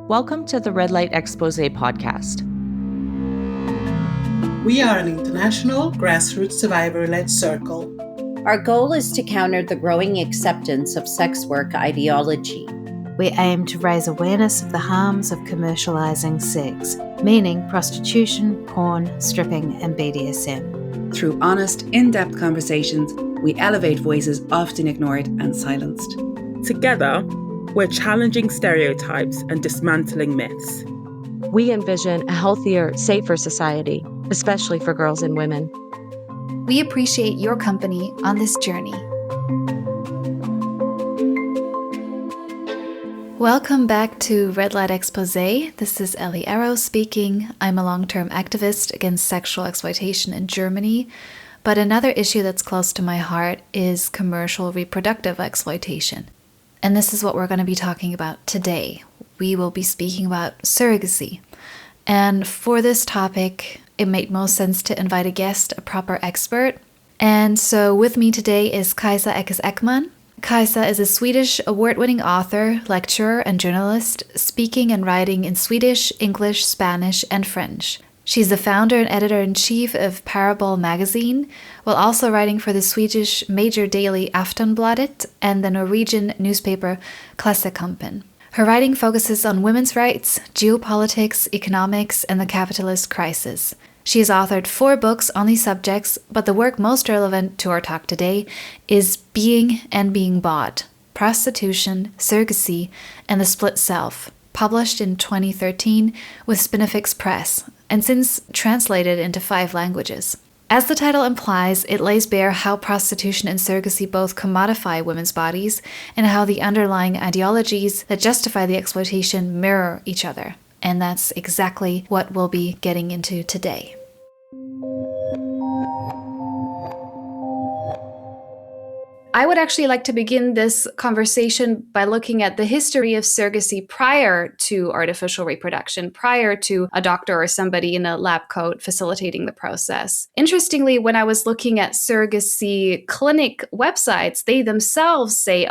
Welcome to the Red Light Exposé podcast. We are an international grassroots survivor-led circle. Our goal is to counter the growing acceptance of sex work ideology. We aim to raise awareness of the harms of commercializing sex, meaning prostitution, porn, stripping, and BDSM. Through honest, in-depth conversations, we elevate voices often ignored and silenced. Together, we're challenging stereotypes and dismantling myths. We envision a healthier, safer society, especially for girls and women. We appreciate your company on this journey. Welcome back to Red Light Exposé. This is Elly Arrow speaking. I'm a long-term activist against sexual exploitation in Germany, but another issue that's close to my heart is commercial reproductive exploitation. And this is what we're going to be talking about today. We will be speaking about surrogacy. And for this topic, it made most sense to invite a guest, a proper expert. And so with me today is Kajsa Ekis Ekman. Kajsa is a Swedish award-winning author, lecturer, and journalist, speaking and writing in Swedish, English, Spanish, and French. She's the founder and editor-in-chief of Parable magazine, while also writing for the Swedish major daily Aftonbladet and the Norwegian newspaper Klassekampen. Her writing focuses on women's rights, geopolitics, economics, and the capitalist crisis. She has authored 4 books on these subjects, but the work most relevant to our talk today is Being and Being Bought, Prostitution, Surrogacy, and the Split Self, published in 2013 with Spinifex Press, and since translated into 5 languages. As the title implies, it lays bare how prostitution and surrogacy both commodify women's bodies and how the underlying ideologies that justify the exploitation mirror each other. And that's exactly what we'll be getting into today. I would actually like to begin this conversation by looking at the history of surrogacy prior to artificial reproduction, prior to a doctor or somebody in a lab coat facilitating the process. Interestingly, when I was looking at surrogacy clinic websites, they themselves say,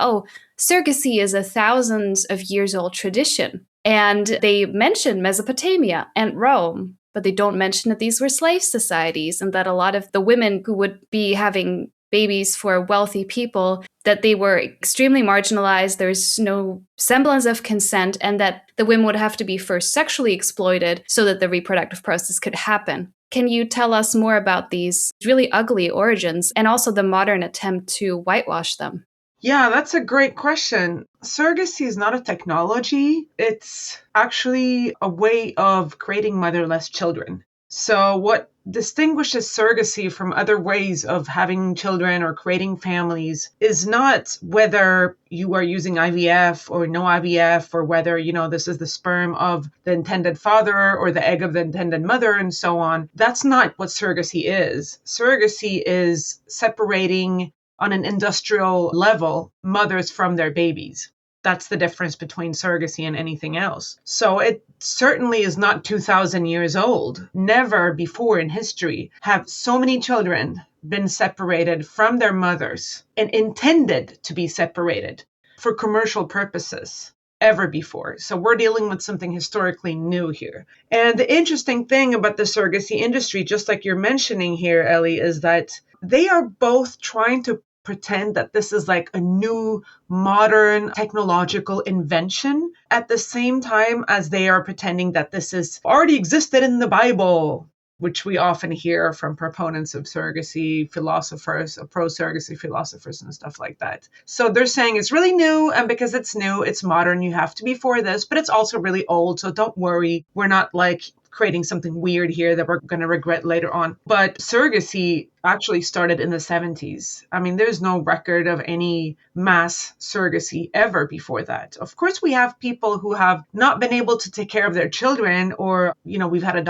surrogacy is a thousands of years old tradition. And they mention Mesopotamia and Rome, but they don't mention that these were slave societies and that a lot of the women who would be having babies for wealthy people, that they were extremely marginalized, there's no semblance of consent, and that the women would have to be first sexually exploited so that the reproductive process could happen. Can you tell us more about these really ugly origins and also the modern attempt to whitewash them? Yeah, that's a great question. Surrogacy is not a technology. It's actually a way of creating motherless children. So what distinguishes surrogacy from other ways of having children or creating families is not whether you are using IVF or no IVF, or whether, this is the sperm of the intended father or the egg of the intended mother and so on. That's not what surrogacy is. Surrogacy is separating on an industrial level mothers from their babies. That's the difference between surrogacy and anything else. So it certainly is not 2,000 years old. Never before in history have so many children been separated from their mothers and intended to be separated for commercial purposes ever before. So we're dealing with something historically new here. And the interesting thing about the surrogacy industry, just like you're mentioning here, Elly, is that they are both trying to pretend that this is like a new modern technological invention at the same time as they are pretending that this is already existed in the Bible, which we often hear from proponents of surrogacy philosophers, pro-surrogacy philosophers and stuff like that. So they're saying it's really new, and because it's new, it's modern, you have to be for this, but it's also really old, so don't worry, we're not like creating something weird here that we're going to regret later on. But surrogacy actually started in the 70s. I mean, there's no record of any mass surrogacy ever before that. Of course, we have people who have not been able to take care of their children, or, we've had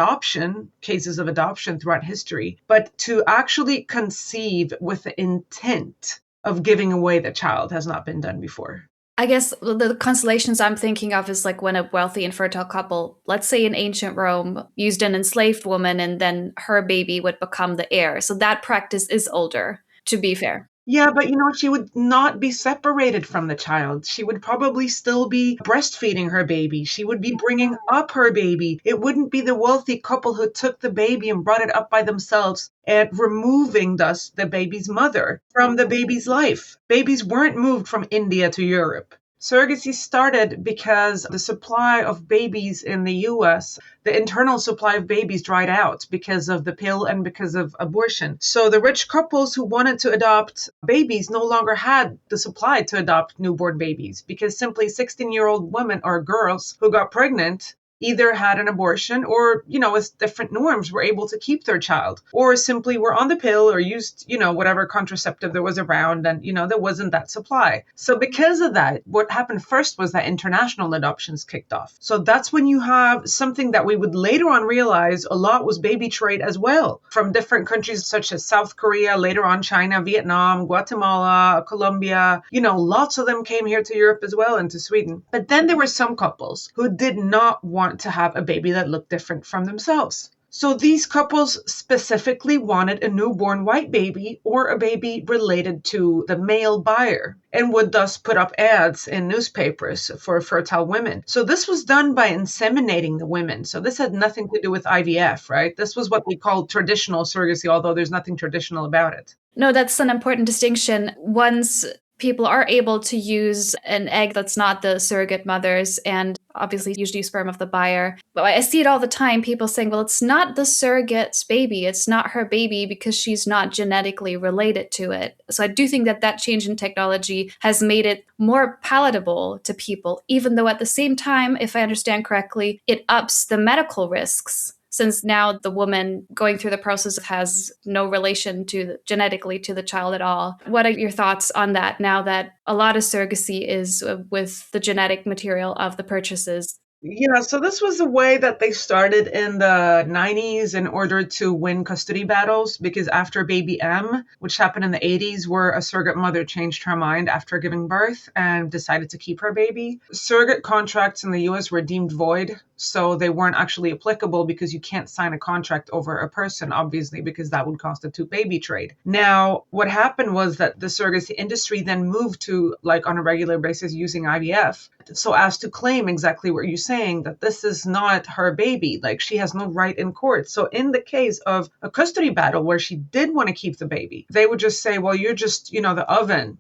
cases of adoption throughout history. But to actually conceive with the intent of giving away the child has not been done before. I guess the constellations I'm thinking of is like when a wealthy and fertile couple, let's say in ancient Rome, used an enslaved woman and then her baby would become the heir. So that practice is older, to be fair. Yeah, but she would not be separated from the child. She would probably still be breastfeeding her baby. She would be bringing up her baby. It wouldn't be the wealthy couple who took the baby and brought it up by themselves and removing thus the baby's mother from the baby's life. Babies weren't moved from India to Europe. Surrogacy started because the supply of babies in the US, the internal supply of babies dried out because of the pill and because of abortion. So the rich couples who wanted to adopt babies no longer had the supply to adopt newborn babies because simply 16-year-old women or girls who got pregnant either had an abortion or, with different norms, were able to keep their child, or simply were on the pill or used, whatever contraceptive there was around, and, there wasn't that supply. So because of that, what happened first was that international adoptions kicked off. So that's when you have something that we would later on realize a lot was baby trade as well, from different countries such as South Korea, later on China, Vietnam, Guatemala, Colombia, lots of them came here to Europe as well and to Sweden. But then there were some couples who did not want to have a baby that looked different from themselves. So these couples specifically wanted a newborn white baby or a baby related to the male buyer and would thus put up ads in newspapers for fertile women. So this was done by inseminating the women. So this had nothing to do with IVF, right? This was what we call traditional surrogacy, although there's nothing traditional about it. No, that's an important distinction. Once people are able to use an egg that's not the surrogate mother's and obviously usually sperm of the buyer. But I see it all the time, people saying, well, it's not the surrogate's baby. It's not her baby because she's not genetically related to it. So I do think that change in technology has made it more palatable to people, even though at the same time, if I understand correctly, it ups the medical risks. Since now the woman going through the process has no relation genetically to the child at all. What are your thoughts on that now that a lot of surrogacy is with the genetic material of the purchases? Yeah, so this was a way that they started in the 90s in order to win custody battles, because after baby M, which happened in the 80s, where a surrogate mother changed her mind after giving birth and decided to keep her baby, surrogate contracts in the US were deemed void. So they weren't actually applicable because you can't sign a contract over a person, obviously, because that would constitute baby trade. Now, what happened was that the surrogacy industry then moved to, on a regular basis, using IVF, so as to claim exactly what you're saying, that this is not her baby, she has no right in court. So in the case of a custody battle where she did want to keep the baby, they would just say, well, you're just, the oven,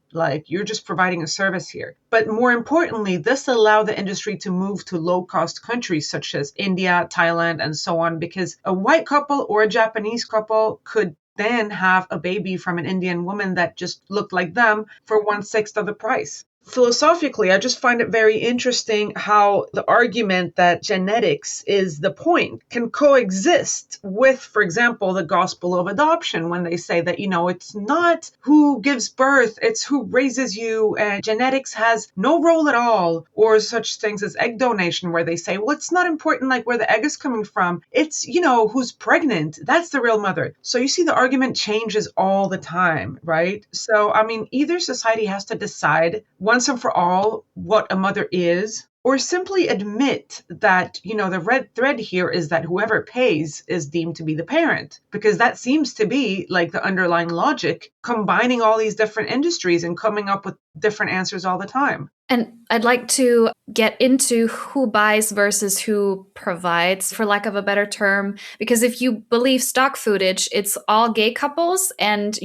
you're just providing a service here. But more importantly, this allowed the industry to move to low-cost countries such as India, Thailand, and so on, because a white couple or a Japanese couple could then have a baby from an Indian woman that just looked like them for 1/6 of the price. Philosophically, I just find it very interesting how the argument that genetics is the point can coexist with, for example, the gospel of adoption, when they say that, it's not who gives birth, it's who raises you, and genetics has no role at all, or such things as egg donation, where they say, well, it's not important where the egg is coming from, it's, who's pregnant, that's the real mother. So you see the argument changes all the time, right? So, either society has to decide once and for all what a mother is, or simply admit that, the red thread here is that whoever pays is deemed to be the parent, because that seems to be the underlying logic, combining all these different industries and coming up with different answers all the time. And I'd like to get into who buys versus who provides, for lack of a better term, because if you believe stock footage, it's all gay couples and,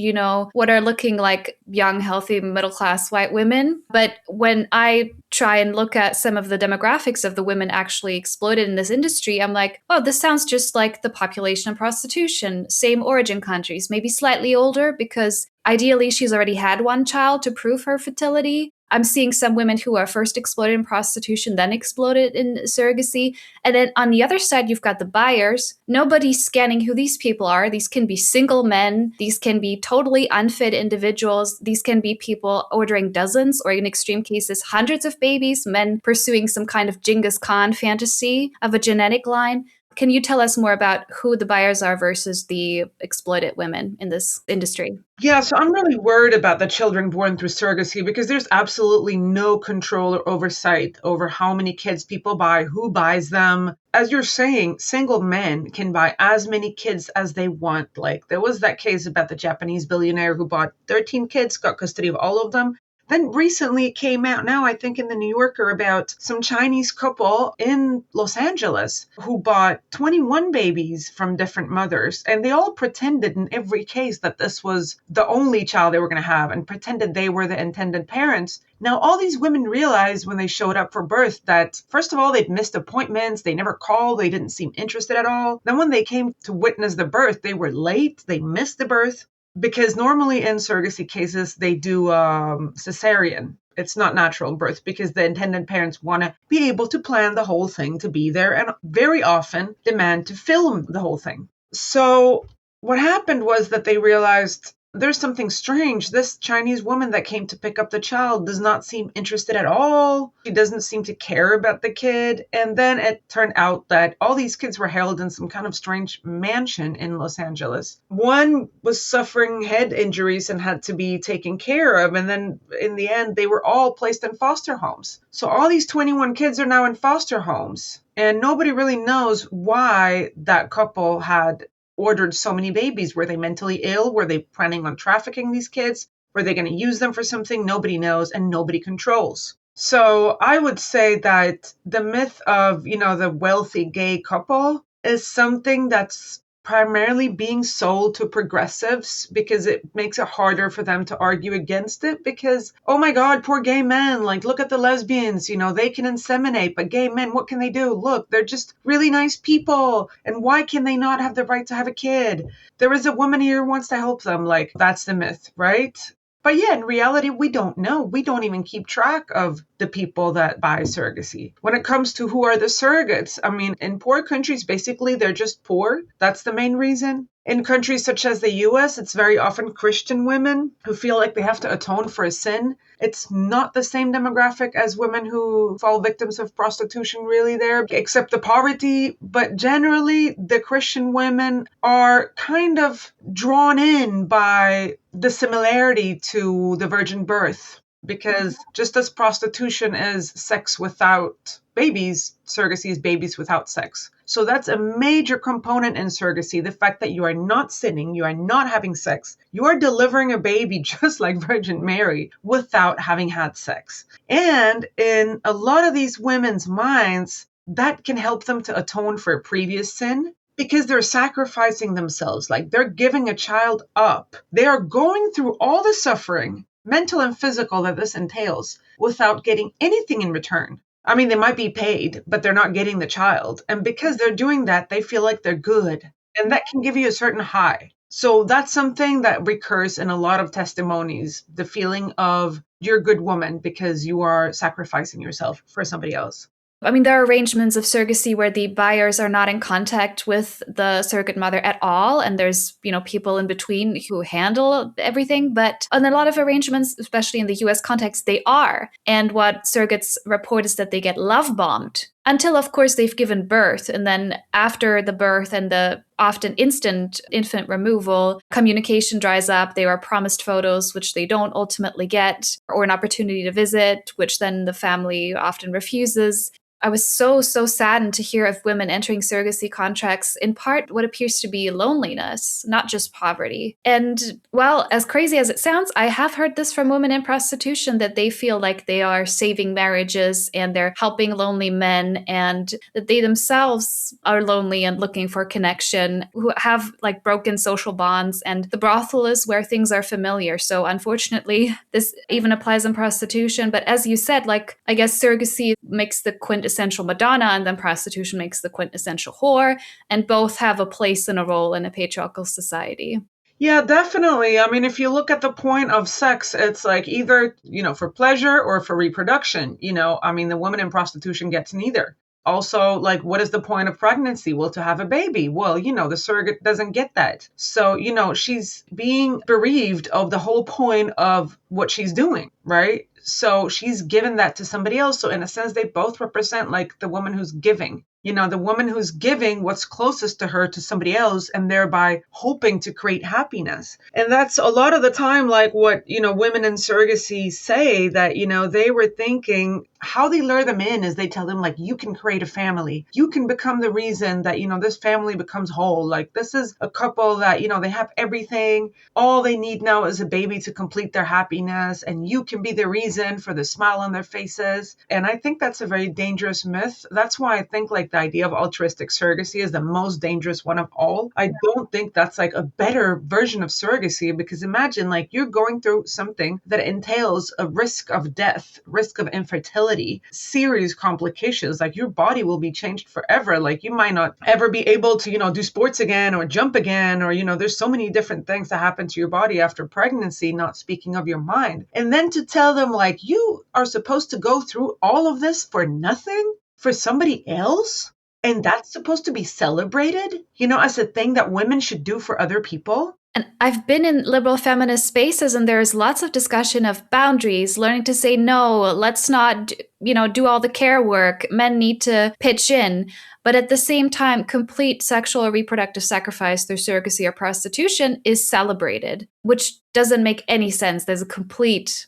what are looking like young, healthy, middle-class white women. But when I try and look at some of the demographics of the women actually exploited in this industry, I'm like, oh, this sounds just like the population of prostitution, same origin countries, maybe slightly older because ideally she's already had one child to prove her fertility. I'm seeing some women who are first exploited in prostitution, then exploited in surrogacy. And then on the other side, you've got the buyers. Nobody's scanning who these people are. These can be single men. These can be totally unfit individuals. These can be people ordering dozens, or in extreme cases, hundreds of babies, men pursuing some kind of Genghis Khan fantasy of a genetic line. Can you tell us more about who the buyers are versus the exploited women in this industry? Yeah, so I'm really worried about the children born through surrogacy because there's absolutely no control or oversight over how many kids people buy, who buys them. As you're saying, single men can buy as many kids as they want. Like there was that case about the Japanese billionaire who bought 13 kids, got custody of all of them. Then recently it came out now, I think in the New Yorker, about some Chinese couple in Los Angeles who bought 21 babies from different mothers. And they all pretended in every case that this was the only child they were going to have and pretended they were the intended parents. Now, all these women realized when they showed up for birth that, first of all, they'd missed appointments. They never called. They didn't seem interested at all. Then when they came to witness the birth, they were late. They missed the birth. Because normally in surrogacy cases, they do cesarean. It's not natural birth because the intended parents want to be able to plan the whole thing to be there and very often demand to film the whole thing. So what happened was that they realized there's something strange. This Chinese woman that came to pick up the child does not seem interested at all. She doesn't seem to care about the kid. And then it turned out that all these kids were held in some kind of strange mansion in Los Angeles. One was suffering head injuries and had to be taken care of. And then in the end, they were all placed in foster homes. So all these 21 kids are now in foster homes. And nobody really knows why that couple had ordered so many babies. Were they mentally ill? Were they planning on trafficking these kids? Were they going to use them for something? Nobody knows and nobody controls. So I would say that the myth of, the wealthy gay couple is something that's primarily being sold to progressives because it makes it harder for them to argue against it because, oh my God, poor gay men, like look at the lesbians, they can inseminate, but gay men, what can they do? Look, they're just really nice people. And why can they not have the right to have a kid? There is a woman here who wants to help them. Like that's the myth, right? But yeah, in reality, we don't know. We don't even keep track of the people that buy surrogacy. When it comes to who are the surrogates, in poor countries, basically, they're just poor. That's the main reason. In countries such as the US, it's very often Christian women who feel like they have to atone for a sin. It's not the same demographic as women who fall victims of prostitution really there, except the poverty. But generally, the Christian women are kind of drawn in by the similarity to the virgin birth. Because just as prostitution is sex without babies, surrogacy is babies without sex. So that's a major component in surrogacy, the fact that you are not sinning, you are not having sex, you are delivering a baby just like Virgin Mary without having had sex. And in a lot of these women's minds, that can help them to atone for a previous sin. Because they're sacrificing themselves, like they're giving a child up. They are going through all the suffering, mental and physical, that this entails without getting anything in return. They might be paid, but they're not getting the child. And because they're doing that, they feel like they're good. And that can give you a certain high. So that's something that recurs in a lot of testimonies, the feeling of you're a good woman because you are sacrificing yourself for somebody else. There are arrangements of surrogacy where the buyers are not in contact with the surrogate mother at all. And there's, people in between who handle everything. But in a lot of arrangements, especially in the US context, they are. And what surrogates report is that they get love bombed until, of course, they've given birth. And then after the birth and the often instant infant removal, communication dries up. They are promised photos, which they don't ultimately get, or an opportunity to visit, which then the family often refuses. I was so saddened to hear of women entering surrogacy contracts, in part what appears to be loneliness, not just poverty. And well, as crazy as it sounds, I have heard this from women in prostitution, that they feel like they are saving marriages and they're helping lonely men, and that they themselves are lonely and looking for connection, who have like broken social bonds. And the brothel is where things are familiar. So unfortunately, this even applies in prostitution. But as you said, like, I guess surrogacy makes the quintessential Madonna, and then prostitution makes the quintessential whore, and both have a place and a role in a patriarchal society. Yeah, definitely. If you look at the point of sex, it's like either, for pleasure or for reproduction. The woman in prostitution gets neither. Also, like, what is the point of pregnancy? Well, to have a baby. Well, the surrogate doesn't get that. So, she's being bereaved of the whole point of what she's doing, right? So she's given that to somebody else. So in a sense, they both represent like the woman who's giving. the woman who's giving what's closest to her to somebody else and thereby hoping to create happiness. And that's a lot of the time like what, women in surrogacy say that, they were thinking how they lure them in is they tell them like, you can create a family. You can become the reason that, this family becomes whole. Like this is a couple that, they have everything. All they need now is a baby to complete their happiness. And you can be the reason for the smile on their faces. And I think that's a very dangerous myth. That's why I think like the idea of altruistic surrogacy is the most dangerous one of all. I don't think that's like a better version of surrogacy, because imagine like you're going through something that entails a risk of death, risk of infertility, serious complications. Like your body will be changed forever. Like you might not ever be able to, do sports again or jump again, or, there's so many different things that happen to your body after pregnancy, not speaking of your mind. And then to tell them like, you are supposed to go through all of this for nothing, for somebody else? And that's supposed to be celebrated, as a thing that women should do for other people? And I've been in liberal feminist spaces, and there's lots of discussion of boundaries, learning to say no, let's not, do all the care work. Men need to pitch in. But at the same time, complete sexual or reproductive sacrifice through surrogacy or prostitution is celebrated, which doesn't make any sense. There's a complete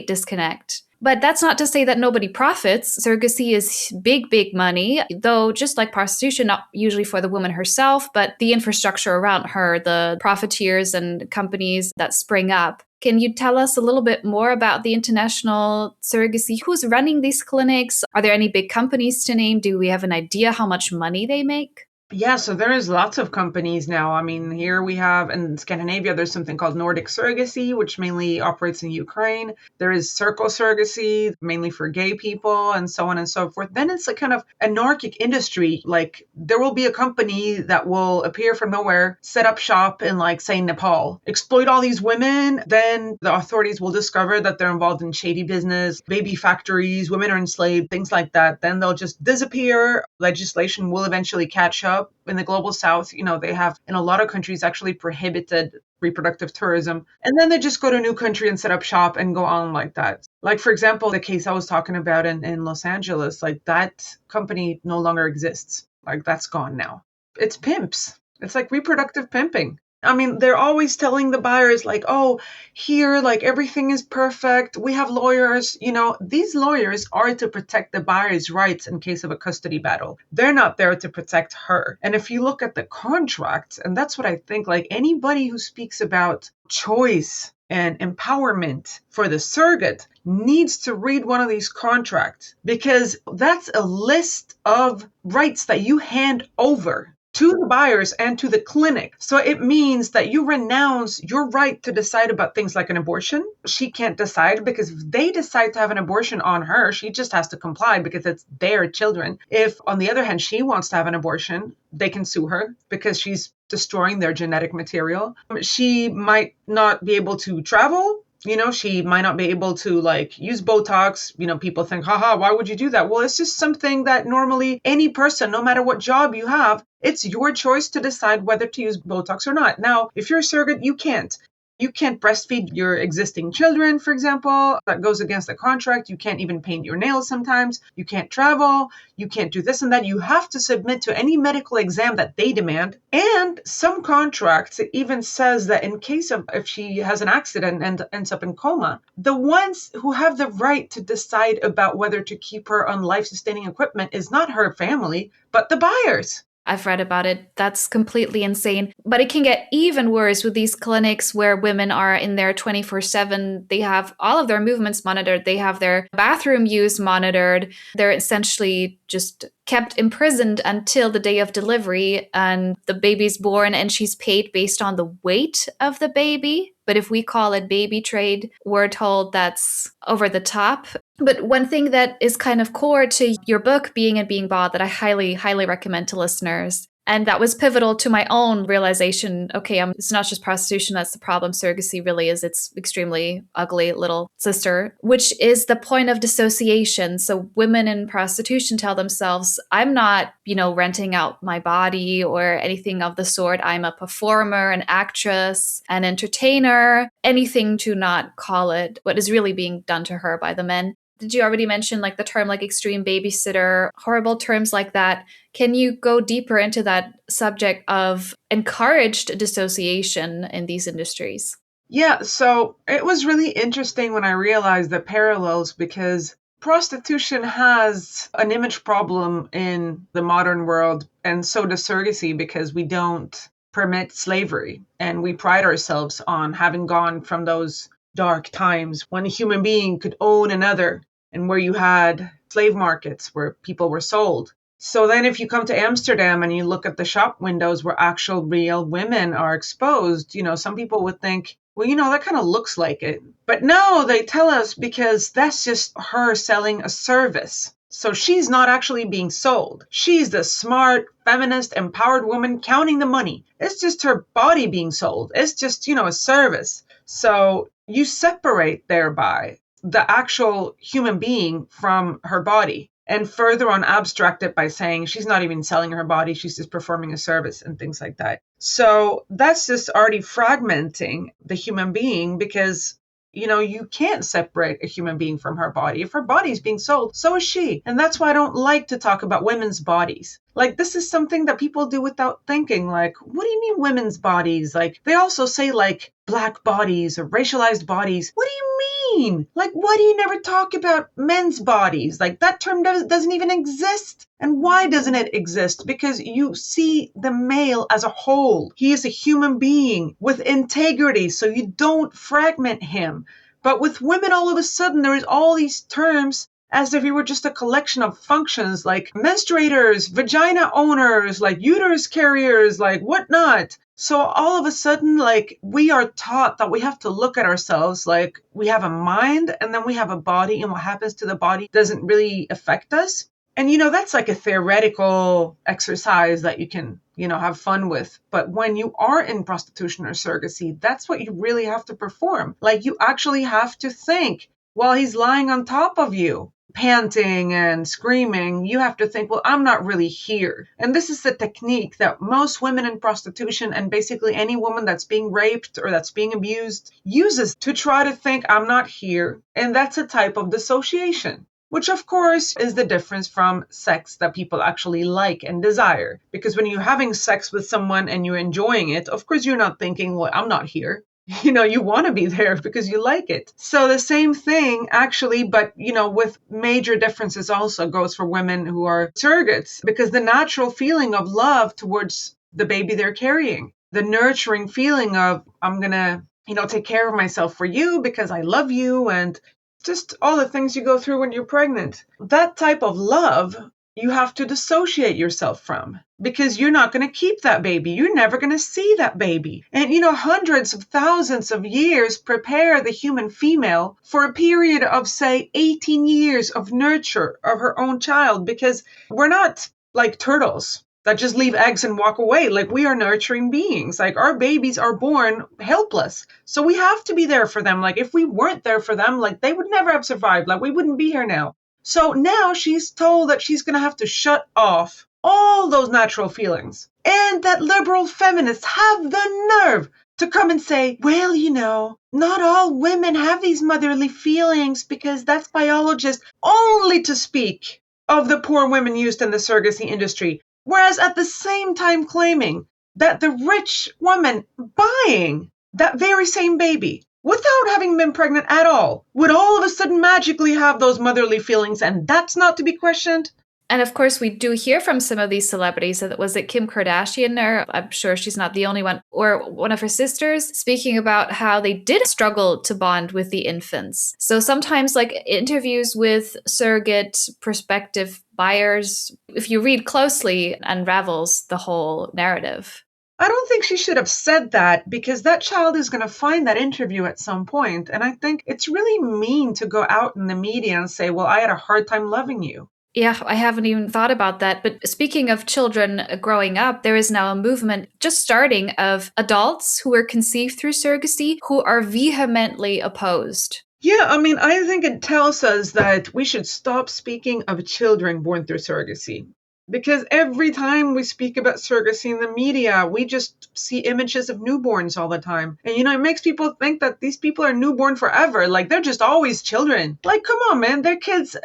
disconnect. But that's not to say that nobody profits. Surrogacy is big, big money, though just like prostitution, not usually for the woman herself, but the infrastructure around her, the profiteers and companies that spring up. Can you tell us a little bit more about the international surrogacy? Who's running these clinics? Are there any big companies to name? Do we have an idea how much money they make? Yeah, so there is lots of companies now. I mean, here we have in Scandinavia, there's something called Nordic Surrogacy, which mainly operates in Ukraine. There is Circle Surrogacy, mainly for gay people, and so on and so forth. Then it's a kind of anarchic industry. Like there will be a company that will appear from nowhere, set up shop in like, say, Nepal, exploit all these women. Then the authorities will discover that they're involved in shady business, baby factories, women are enslaved, things like that. Then they'll just disappear. Legislation will eventually catch up. In the global south, they have in a lot of countries actually prohibited reproductive tourism. And then they just go to a new country and set up shop and go on like that. Like, for example, the case I was talking about in Los Angeles, like that company no longer exists. Like that's gone now. It's pimps. It's like reproductive pimping. I mean, they're always telling the buyers like, oh, here, like everything is perfect. We have lawyers. These lawyers are to protect the buyer's rights in case of a custody battle. They're not there to protect her. And if you look at the contracts, and that's what I think, like anybody who speaks about choice and empowerment for the surrogate needs to read one of these contracts, because that's a list of rights that you hand over to the buyers and to the clinic. So it means that you renounce your right to decide about things like an abortion. She can't decide, because if they decide to have an abortion on her, she just has to comply because it's their children. If, on the other hand, she wants to have an abortion, they can sue her because she's destroying their genetic material. She might not be able to travel. She might not be able to like use Botox. People think, haha, why would you do that? Well, it's just something that normally any person, no matter what job you have, it's your choice to decide whether to use Botox or not. Now, if you're a surrogate, you can't. You can't breastfeed your existing children, for example. That goes against the contract. You can't even paint your nails sometimes. You can't travel. You can't do this and that. You have to submit to any medical exam that they demand. And some contracts, it even says that in case of if she has an accident and ends up in coma, the ones who have the right to decide about whether to keep her on life-sustaining equipment is not her family, but the buyers. I've read about it. That's completely insane. But it can get even worse with these clinics where women are in there 24/7. They have all of their movements monitored. They have their bathroom use monitored. They're essentially just kept imprisoned until the day of delivery, and the baby's born and she's paid based on the weight of the baby. But if we call it baby trade, we're told that's over the top. But one thing that is kind of core to your book, Being and Being Bought, that I highly, highly recommend to listeners, and that was pivotal to my own realization, okay, it's not just prostitution that's the problem. Surrogacy really is its extremely ugly little sister, which is the point of dissociation. So women in prostitution tell themselves, I'm not, renting out my body or anything of the sort. I'm a performer, an actress, an entertainer, anything to not call it what is really being done to her by the men. Did you already mention like the term like extreme babysitter, horrible terms like that? Can you go deeper into that subject of encouraged dissociation in these industries? Yeah, so it was really interesting when I realized the parallels because prostitution has an image problem in the modern world, and so does surrogacy because we don't permit slavery. And we pride ourselves on having gone from those dark times when a human being could own another and where you had slave markets where people were sold. So then if you come to Amsterdam and you look at the shop windows where actual real women are exposed, some people would think, well, that kind of looks like it. But no, they tell us because that's just her selling a service. So she's not actually being sold. She's the smart, feminist, empowered woman counting the money. It's just her body being sold. It's just, a service. So you separate thereby the actual human being from her body. And further on, abstract it by saying she's not even selling her body, she's just performing a service and things like that. So that's just already fragmenting the human being because, you can't separate a human being from her body. If her body's being sold, so is she. And that's why I don't like to talk about women's bodies. Like, this is something that people do without thinking. Like, what do you mean women's bodies? Like, they also say, like, black bodies or racialized bodies. What do you mean? Like, why do you never talk about men's bodies? Like, that term doesn't even exist. And why doesn't it exist? Because you see the male as a whole. He is a human being with integrity, so you don't fragment him. But with women, all of a sudden, there is all these terms as if we were just a collection of functions like menstruators, vagina owners, like uterus carriers, like whatnot. So all of a sudden, like, we are taught that we have to look at ourselves like we have a mind and then we have a body, and what happens to the body doesn't really affect us. And, that's like a theoretical exercise that you can, have fun with. But when you are in prostitution or surrogacy, that's what you really have to perform. Like, you actually have to think while he's lying on top of you, panting and screaming. You have to think, well, I'm not really here. And this is the technique that most women in prostitution and basically any woman that's being raped or that's being abused uses to try to think, I'm not here. And that's a type of dissociation, which of course is the difference from sex that people actually like and desire. Because when you're having sex with someone and you're enjoying it, of course you're not thinking, well, I'm not here. You want to be there because you like it. So the same thing actually, but with major differences also goes for women who are surrogates, because the natural feeling of love towards the baby they're carrying, the nurturing feeling of, I'm going to, take care of myself for you because I love you, and just all the things you go through when you're pregnant. That type of love you have to dissociate yourself from, because you're not going to keep that baby. You're never going to see that baby. And, hundreds of thousands of years prepare the human female for a period of, say, 18 years of nurture of her own child, because we're not like turtles that just leave eggs and walk away. Like, we are nurturing beings. Like, our babies are born helpless. So we have to be there for them. Like, if we weren't there for them, like, they would never have survived. Like, we wouldn't be here now. So now she's told that she's going to have to shut off all those natural feelings. And that liberal feminists have the nerve to come and say, well, not all women have these motherly feelings because that's biologist, only to speak of the poor women used in the surrogacy industry. Whereas at the same time claiming that the rich woman buying that very same baby without having been pregnant at all would all of a sudden magically have those motherly feelings, and that's not to be questioned. And of course, we do hear from some of these celebrities. Was it Kim Kardashian, or I'm sure she's not the only one, or one of her sisters, speaking about how they did struggle to bond with the infants. So sometimes, like, interviews with surrogate prospective buyers, if you read closely, unravels the whole narrative. I don't think she should have said that, because that child is going to find that interview at some point. And I think it's really mean to go out in the media and say, well, I had a hard time loving you. Yeah, I haven't even thought about that. But speaking of children growing up, there is now a movement just starting of adults who were conceived through surrogacy who are vehemently opposed. Yeah, I think it tells us that we should stop speaking of children born through surrogacy. Because every time we speak about surrogacy in the media, we just see images of newborns all the time. And, it makes people think that these people are newborn forever. Like, they're just always children. Like, come on, man. They're kids,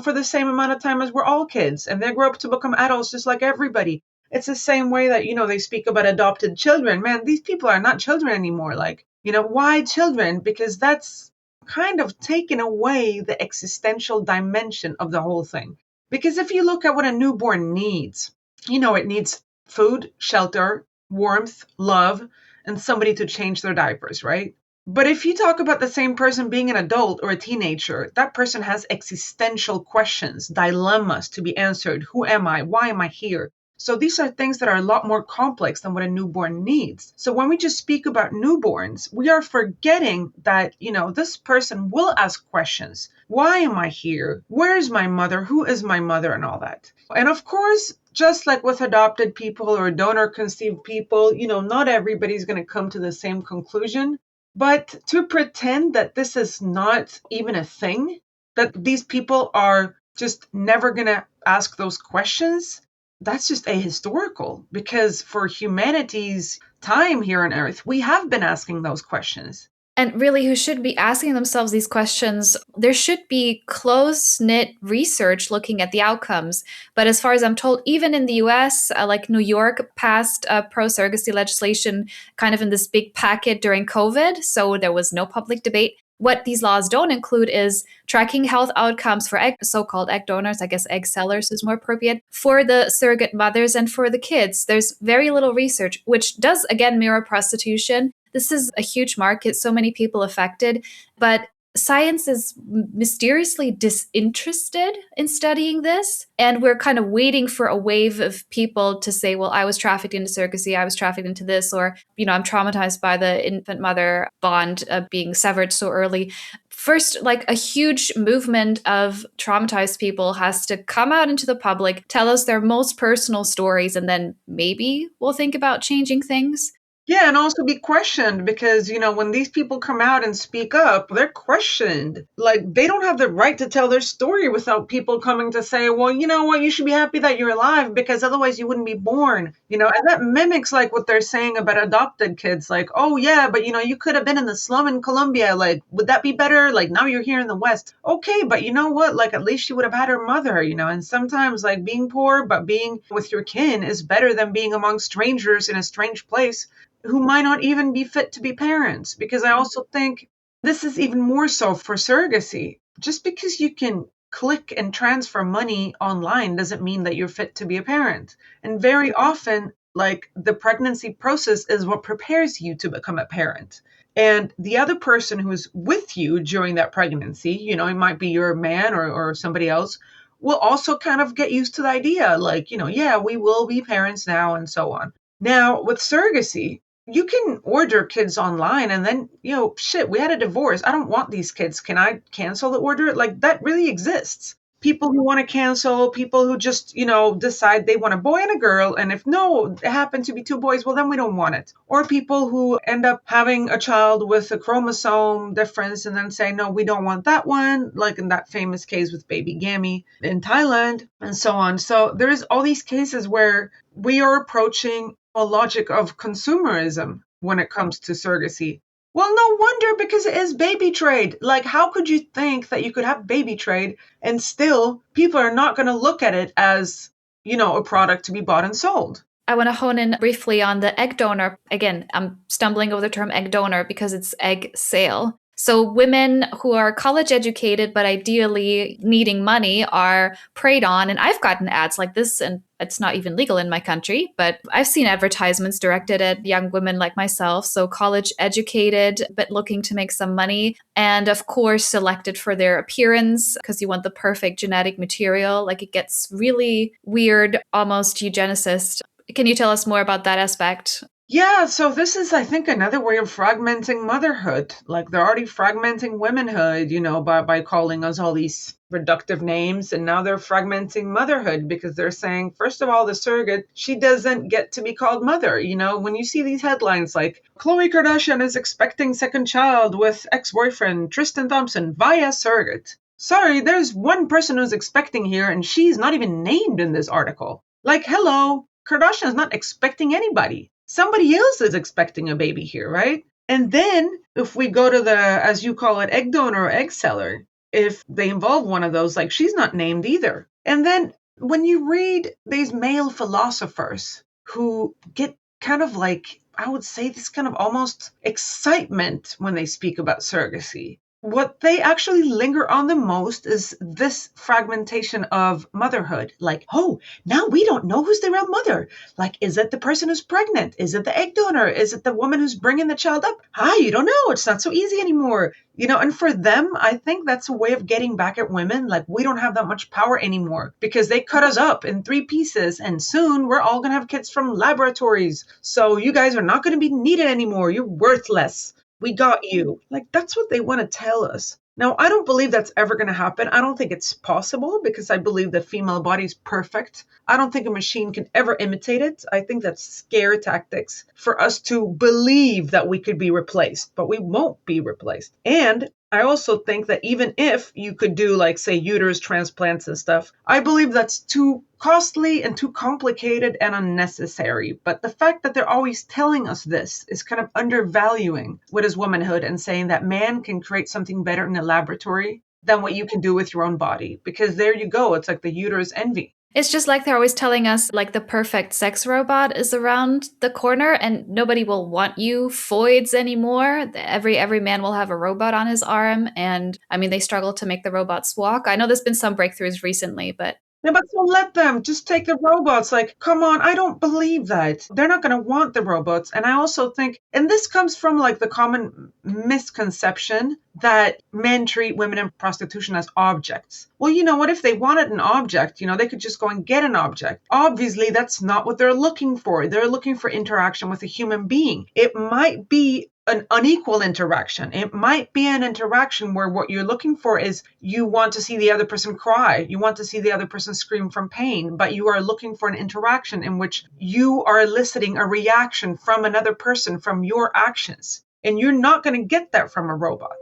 for the same amount of time as we're all kids. And they grow up to become adults just like everybody. It's the same way that, they speak about adopted children. Man, these people are not children anymore. Like, why children? Because that's kind of taken away the existential dimension of the whole thing. Because if you look at what a newborn needs, it needs food, shelter, warmth, love, and somebody to change their diapers, right? But if you talk about the same person being an adult or a teenager, that person has existential questions, dilemmas to be answered. Who am I? Why am I here? So these are things that are a lot more complex than what a newborn needs. So when we just speak about newborns, we are forgetting that, this person will ask questions. Why am I here? Where is my mother? Who is my mother? And all that. And of course, just like with adopted people or donor conceived people, not everybody's going to come to the same conclusion. But to pretend that this is not even a thing, that these people are just never going to ask those questions, that's just ahistorical, because for humanity's time here on Earth, we have been asking those questions. And really, who should be asking themselves these questions? There should be close-knit research looking at the outcomes. But as far as I'm told, even in the US, like New York passed pro-surrogacy legislation kind of in this big packet during COVID. So there was no public debate. What these laws don't include is tracking health outcomes for so-called egg donors, I guess egg sellers is more appropriate, for the surrogate mothers and for the kids. There's very little research, which does, again, mirror prostitution. This is a huge market, so many people affected, but science is mysteriously disinterested in studying this. And we're kind of waiting for a wave of people to say, well, I was trafficked into surrogacy, I was trafficked into this, or, I'm traumatized by the infant-mother bond being severed so early. First, like a huge movement of traumatized people has to come out into the public, tell us their most personal stories, and then maybe we'll think about changing things. Yeah, and also be questioned, because, when these people come out and speak up, they're questioned. Like, they don't have the right to tell their story without people coming to say, well, you know what, you should be happy that you're alive, because otherwise you wouldn't be born. And that mimics like what they're saying about adopted kids. Like, oh yeah, but you could have been in the slum in Colombia. Like, would that be better? Like, now you're here in the West. Okay, but you know what? Like, at least she would have had her mother, and sometimes like being poor, but being with your kin is better than being among strangers in a strange place who might not even be fit to be parents. Because I also think this is even more so for surrogacy. Just because you can click and transfer money online doesn't mean that you're fit to be a parent. And very often, like, the pregnancy process is what prepares you to become a parent. And the other person who's with you during that pregnancy, it might be your man or somebody else, will also kind of get used to the idea, like, yeah, we will be parents now, and so on. Now, with surrogacy, you can order kids online and then, we had a divorce. I don't want these kids. Can I cancel the order? Like, that really exists. People who want to cancel, people who just, decide they want a boy and a girl. And if it happen to be two boys, well, then we don't want it. Or people who end up having a child with a chromosome difference and then say, no, we don't want that one. Like in that famous case with baby Gammy in Thailand and so on. So there's all these cases where we are approaching a logic of consumerism when it comes to surrogacy. Well, no wonder, because it is baby trade. Like, how could you think that you could have baby trade and still people are not going to look at it as, a product to be bought and sold? I want to hone in briefly on the egg donor. Again, I'm stumbling over the term egg donor because it's egg sale. So women who are college educated, but ideally needing money, are preyed on. And I've gotten ads like this, and it's not even legal in my country, but I've seen advertisements directed at young women like myself. So college educated, but looking to make some money. And of course, selected for their appearance because you want the perfect genetic material. Like, it gets really weird, almost eugenicist. Can you tell us more about that aspect? Yeah, so this is, I think, another way of fragmenting motherhood. Like, they're already fragmenting womanhood, by calling us all these reductive names. And now they're fragmenting motherhood because they're saying, first of all, the surrogate, she doesn't get to be called mother. When you see these headlines like, Khloe Kardashian is expecting second child with ex-boyfriend Tristan Thompson via surrogate. Sorry, there's one person who's expecting here, and she's not even named in this article. Like, hello, Kardashian is not expecting anybody. Somebody else is expecting a baby here, right? And then if we go to the, as you call it, egg donor or egg seller, if they involve one of those, like she's not named either. And then when you read these male philosophers who get kind of like, I would say this kind of almost excitement when they speak about surrogacy, what they actually linger on the most is this fragmentation of motherhood. Like, oh, now we don't know who's the real mother. Like, is it the person who's pregnant? Is it the egg donor? Is it the woman who's bringing the child up? You don't know. It's not so easy anymore. And for them, I think that's a way of getting back at women. Like, we don't have that much power anymore because they cut us up in 3 pieces. And soon we're all going to have kids from laboratories. So you guys are not going to be needed anymore. You're worthless. We got you. Like, that's what they want to tell us. Now, I don't believe that's ever going to happen. I don't think it's possible because I believe the female body is perfect. I don't think a machine can ever imitate it. I think that's scare tactics for us to believe that we could be replaced, but we won't be replaced. And I also think that even if you could do, like, say, uterus transplants and stuff, I believe that's too costly and too complicated and unnecessary. But the fact that they're always telling us this is kind of undervaluing what is womanhood and saying that man can create something better in a laboratory than what you can do with your own body. Because there you go. It's like the uterus envy. It's just like they're always telling us, like, the perfect sex robot is around the corner and nobody will want you foids anymore. Every man will have a robot on his arm. And I mean, they struggle to make the robots walk. I know there's been some breakthroughs recently, but Yeah, but so let them just take the robots. Like, come on, I don't believe that. They're not going to want the robots. And I also think, and this comes from like the common misconception that men treat women in prostitution as objects. Well, you know what? If they wanted an object, they could just go and get an object. Obviously, that's not what they're looking for. They're looking for interaction with a human being. It might be an unequal interaction. It might be an interaction where what you're looking for is you want to see the other person cry. You want to see the other person scream from pain, but you are looking for an interaction in which you are eliciting a reaction from another person from your actions. And you're not going to get that from a robot.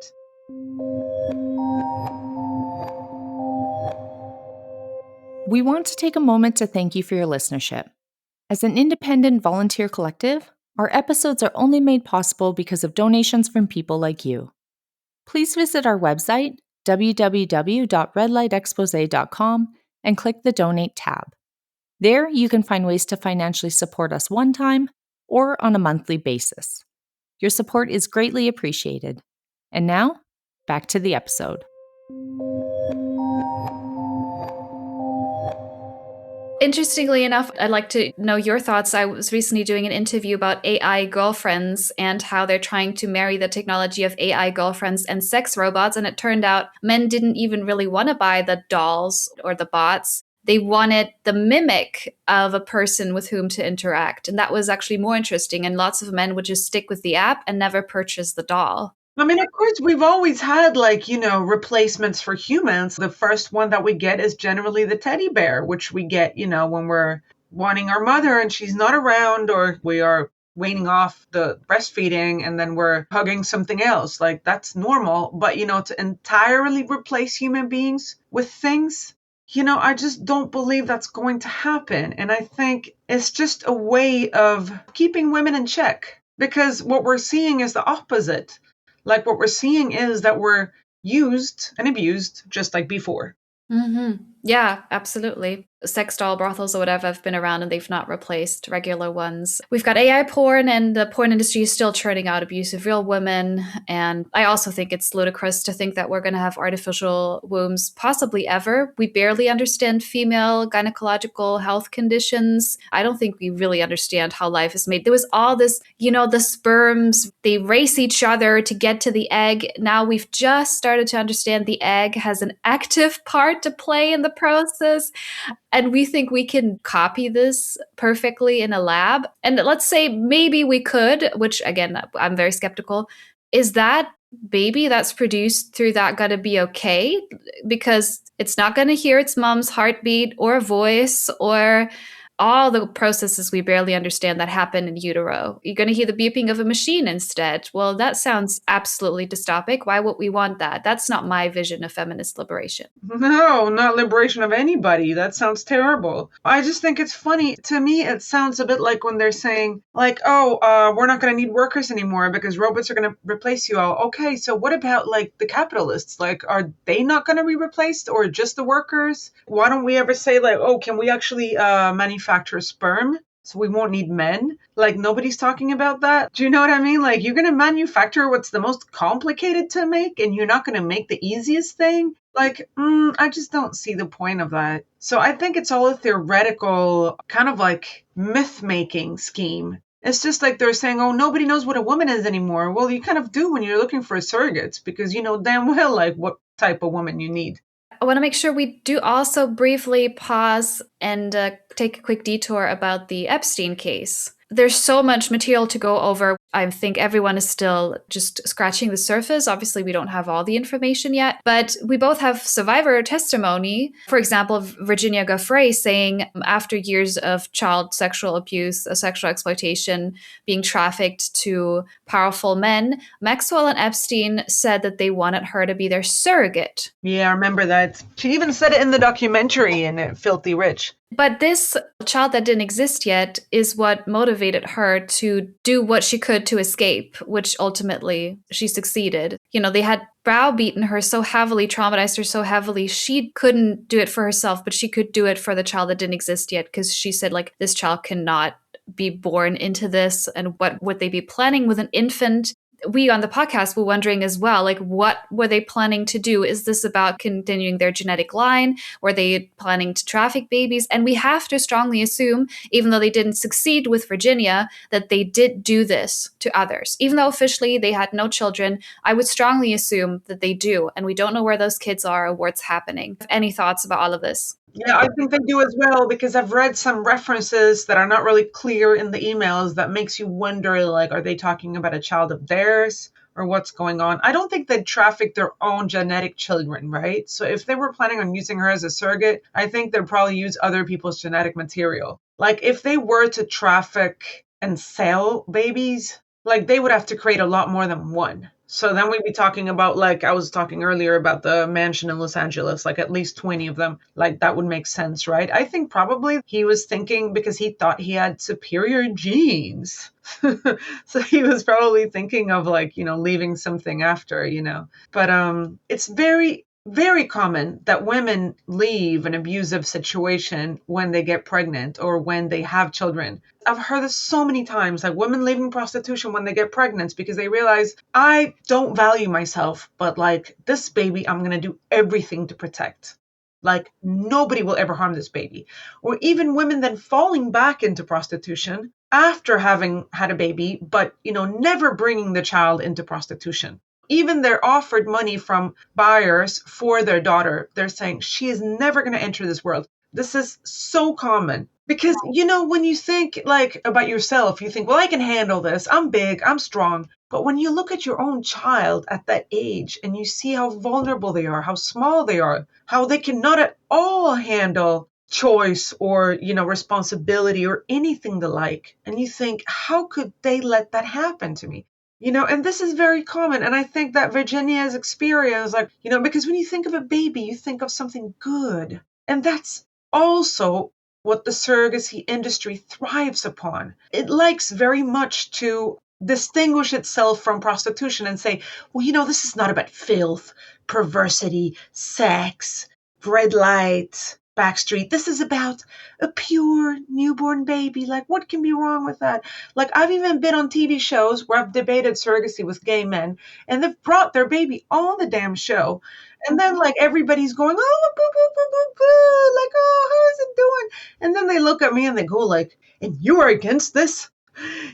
We want to take a moment to thank you for your listenership. As an independent volunteer collective, our episodes are only made possible because of donations from people like you. Please visit our website, www.redlightexposé.com, and click the Donate tab. There, you can find ways to financially support us one time or on a monthly basis. Your support is greatly appreciated. And now, back to the episode. Interestingly enough, I'd like to know your thoughts. I was recently doing an interview about AI girlfriends and how they're trying to marry the technology of AI girlfriends and sex robots. And it turned out men didn't even really want to buy the dolls or the bots. They wanted the mimic of a person with whom to interact. And that was actually more interesting. And lots of men would just stick with the app and never purchase the doll. I mean, of course, we've always had replacements for humans. The first one that we get is generally the teddy bear, which we get, when we're wanting our mother and she's not around, or we are weaning off the breastfeeding and then we're hugging something else. Like, that's normal. But, to entirely replace human beings with things, I just don't believe that's going to happen. And I think it's just a way of keeping women in check, because what we're seeing is the opposite. Like, what we're seeing is that we're used and abused just like before. Mm-hmm. Yeah, absolutely. Sex doll brothels or whatever have been around and they've not replaced regular ones. We've got AI porn, and the porn industry is still churning out abusive real women. And I also think it's ludicrous to think that we're going to have artificial wombs possibly ever. We barely understand female gynecological health conditions. I don't think we really understand how life is made. There was all this, the sperms, they race each other to get to the egg. Now we've just started to understand the egg has an active part to play in the process. And we think we can copy this perfectly in a lab. And let's say maybe we could, which again, I'm very skeptical. Is that baby that's produced through that going to be okay? Because it's not going to hear its mom's heartbeat or voice or all the processes we barely understand that happen in utero. You're going to hear the beeping of a machine instead. Well, that sounds absolutely dystopic. Why would we want that? That's not my vision of feminist liberation. No, not liberation of anybody. That sounds terrible. I just think it's funny. To me, it sounds a bit like when they're saying, like, oh, we're not going to need workers anymore because robots are going to replace you all. Okay, so what about, like, the capitalists? Like, are they not going to be replaced, or just the workers? Why don't we ever say, like, oh, can we actually manufacture sperm so we won't need men? Like, nobody's talking about that. Do you know what I mean? Like, you're going to manufacture what's the most complicated to make, and you're not going to make the easiest thing? Like, I just don't see the point of that. So I think it's all a theoretical kind of like myth-making scheme. It's just like they're saying, oh, nobody knows what a woman is anymore. Well, you kind of do when you're looking for surrogates, because you know damn well like what type of woman you need. I want to make sure we do also briefly pause and take a quick detour about the Epstein case. There's so much material to go over. I think everyone is still just scratching the surface. Obviously, we don't have all the information yet, but we both have survivor testimony. For example, Virginia Giuffre saying after years of child sexual abuse, sexual exploitation, being trafficked to powerful men, Maxwell and Epstein said that they wanted her to be their surrogate. Yeah, I remember that. She even said it in the documentary in Filthy Rich. But this child that didn't exist yet is what motivated her to do what she could to escape, which ultimately she succeeded. You know, they had browbeaten her so heavily, traumatized her so heavily, she couldn't do it for herself, but she could do it for the child that didn't exist yet, because she said, like, this child cannot be born into this, and what would they be planning with an infant? We on the podcast were wondering as well, like, what were they planning to do? Is this about continuing their genetic line? Were they planning to traffic babies? And we have to strongly assume, even though they didn't succeed with Virginia, that they did do this to others. Even though officially they had no children, I would strongly assume that they do. And we don't know where those kids are or what's happening. Any thoughts about all of this? Yeah, I think they do as well, because I've read some references that are not really clear in the emails that makes you wonder, like, are they talking about a child of theirs or what's going on? I don't think they'd traffic their own genetic children, right? So if they were planning on using her as a surrogate, I think they'd probably use other people's genetic material. Like, if they were to traffic and sell babies, like, they would have to create a lot more than one. So then we'd be talking about, like I was talking earlier about the mansion in Los Angeles, like at least 20 of them. Like, that would make sense, right? I think probably he was thinking because he thought he had superior genes. So he was probably thinking of, like, you know, leaving something after, you know. But it's very, very common that women leave an abusive situation when they get pregnant or when they have children. I've heard this so many times, like women leaving prostitution when they get pregnant because they realize, I don't value myself, but like this baby, I'm going to do everything to protect. Like, nobody will ever harm this baby. Or even women then falling back into prostitution after having had a baby, but, you know, never bringing the child into prostitution. Even they're offered money from buyers for their daughter. They're saying she is never going to enter this world. This is so common because, you know, when you think like about yourself, you think, well, I can handle this. I'm big, I'm strong. But when you look at your own child at that age and you see how vulnerable they are, how small they are, how they cannot at all handle choice or, you know, responsibility or anything the like. And you think, how could they let that happen to me? You know, and this is very common. And I think that Virginia's experience, like, you know, because when you think of a baby, you think of something good. And that's also what the surrogacy industry thrives upon. It likes very much to distinguish itself from prostitution and say, well, you know, this is not about filth, perversity, sex, red light, backstreet. This is about a pure newborn baby. Like, what can be wrong with that? Like, I've even been on TV shows where I've debated surrogacy with gay men, and they've brought their baby on the damn show. And then, like, everybody's going, oh, boo, boo, boo, boo, boo. Like, oh, how is it doing? And then they look at me and they go, like, and you are against this?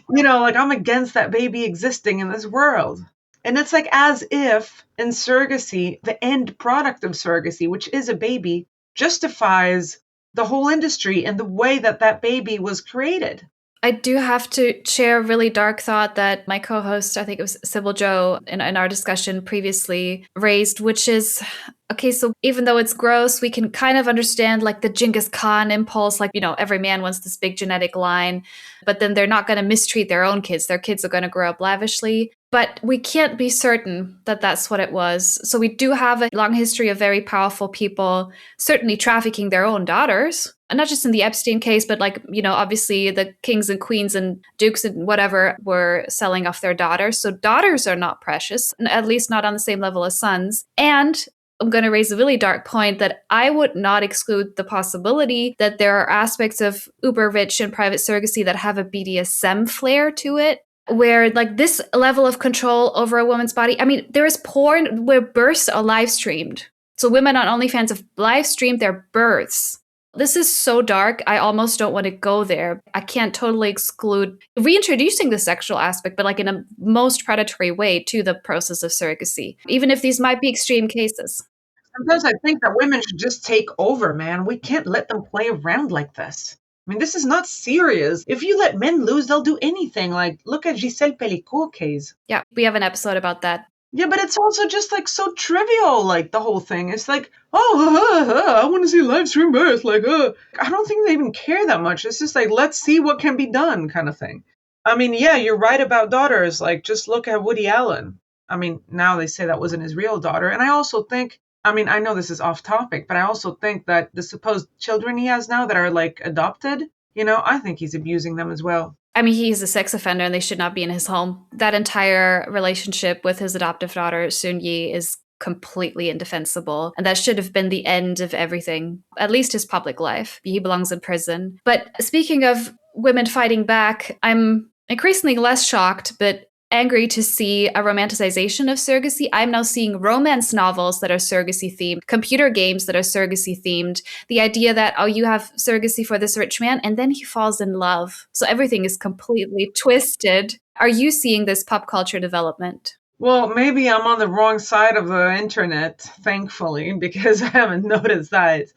You know, like, I'm against that baby existing in this world. And it's like as if in surrogacy, the end product of surrogacy, which is a baby, justifies the whole industry and the way that that baby was created. I do have to share a really dark thought that my co-host, I think it was Sybil Joe, in our discussion previously raised, which is okay, so even though it's gross, we can kind of understand like the Genghis Khan impulse, like, every man wants this big genetic line, but then they're not going to mistreat their own kids. Their kids are going to grow up lavishly. But we can't be certain that that's what it was. So we do have a long history of very powerful people certainly trafficking their own daughters. And not just in the Epstein case, but like, obviously the kings and queens and dukes and whatever were selling off their daughters. So daughters are not precious, at least not on the same level as sons. And I'm going to raise a really dark point that I would not exclude the possibility that there are aspects of uber rich and private surrogacy that have a BDSM flair to it, where like this level of control over a woman's body. I mean, there is porn where births are live streamed. So women on OnlyFans have live streamed their births. This is so dark, I almost don't want to go there. I can't totally exclude reintroducing the sexual aspect, but like in a most predatory way to the process of surrogacy, even if these might be extreme cases. Sometimes I think that women should just take over, man. We can't let them play around like this. I mean, this is not serious. If you let men loose, they'll do anything. Like, look at Giselle Pellicourt case. Yeah, we have an episode about that. Yeah, but it's also just like so trivial, like the whole thing. It's like, I want to see live stream birth. Like, I don't think they even care that much. It's just like, let's see what can be done kind of thing. I mean, yeah, you're right about daughters. Like, just look at Woody Allen. I mean, now they say that wasn't his real daughter. And I also think, I mean, I know this is off topic, but I also think that the supposed children he has now that are like adopted, I think he's abusing them as well. I mean, he's a sex offender and they should not be in his home. That entire relationship with his adoptive daughter, Sun Yi, is completely indefensible. And that should have been the end of everything, at least his public life. He belongs in prison. But speaking of women fighting back, I'm increasingly less shocked, but angry to see a romanticization of surrogacy. I'm now seeing romance novels that are surrogacy themed, computer games that are surrogacy themed. The idea that, you have surrogacy for this rich man, and then he falls in love. So everything is completely twisted. Are you seeing this pop culture development? Well, maybe I'm on the wrong side of the internet, thankfully, because I haven't noticed that.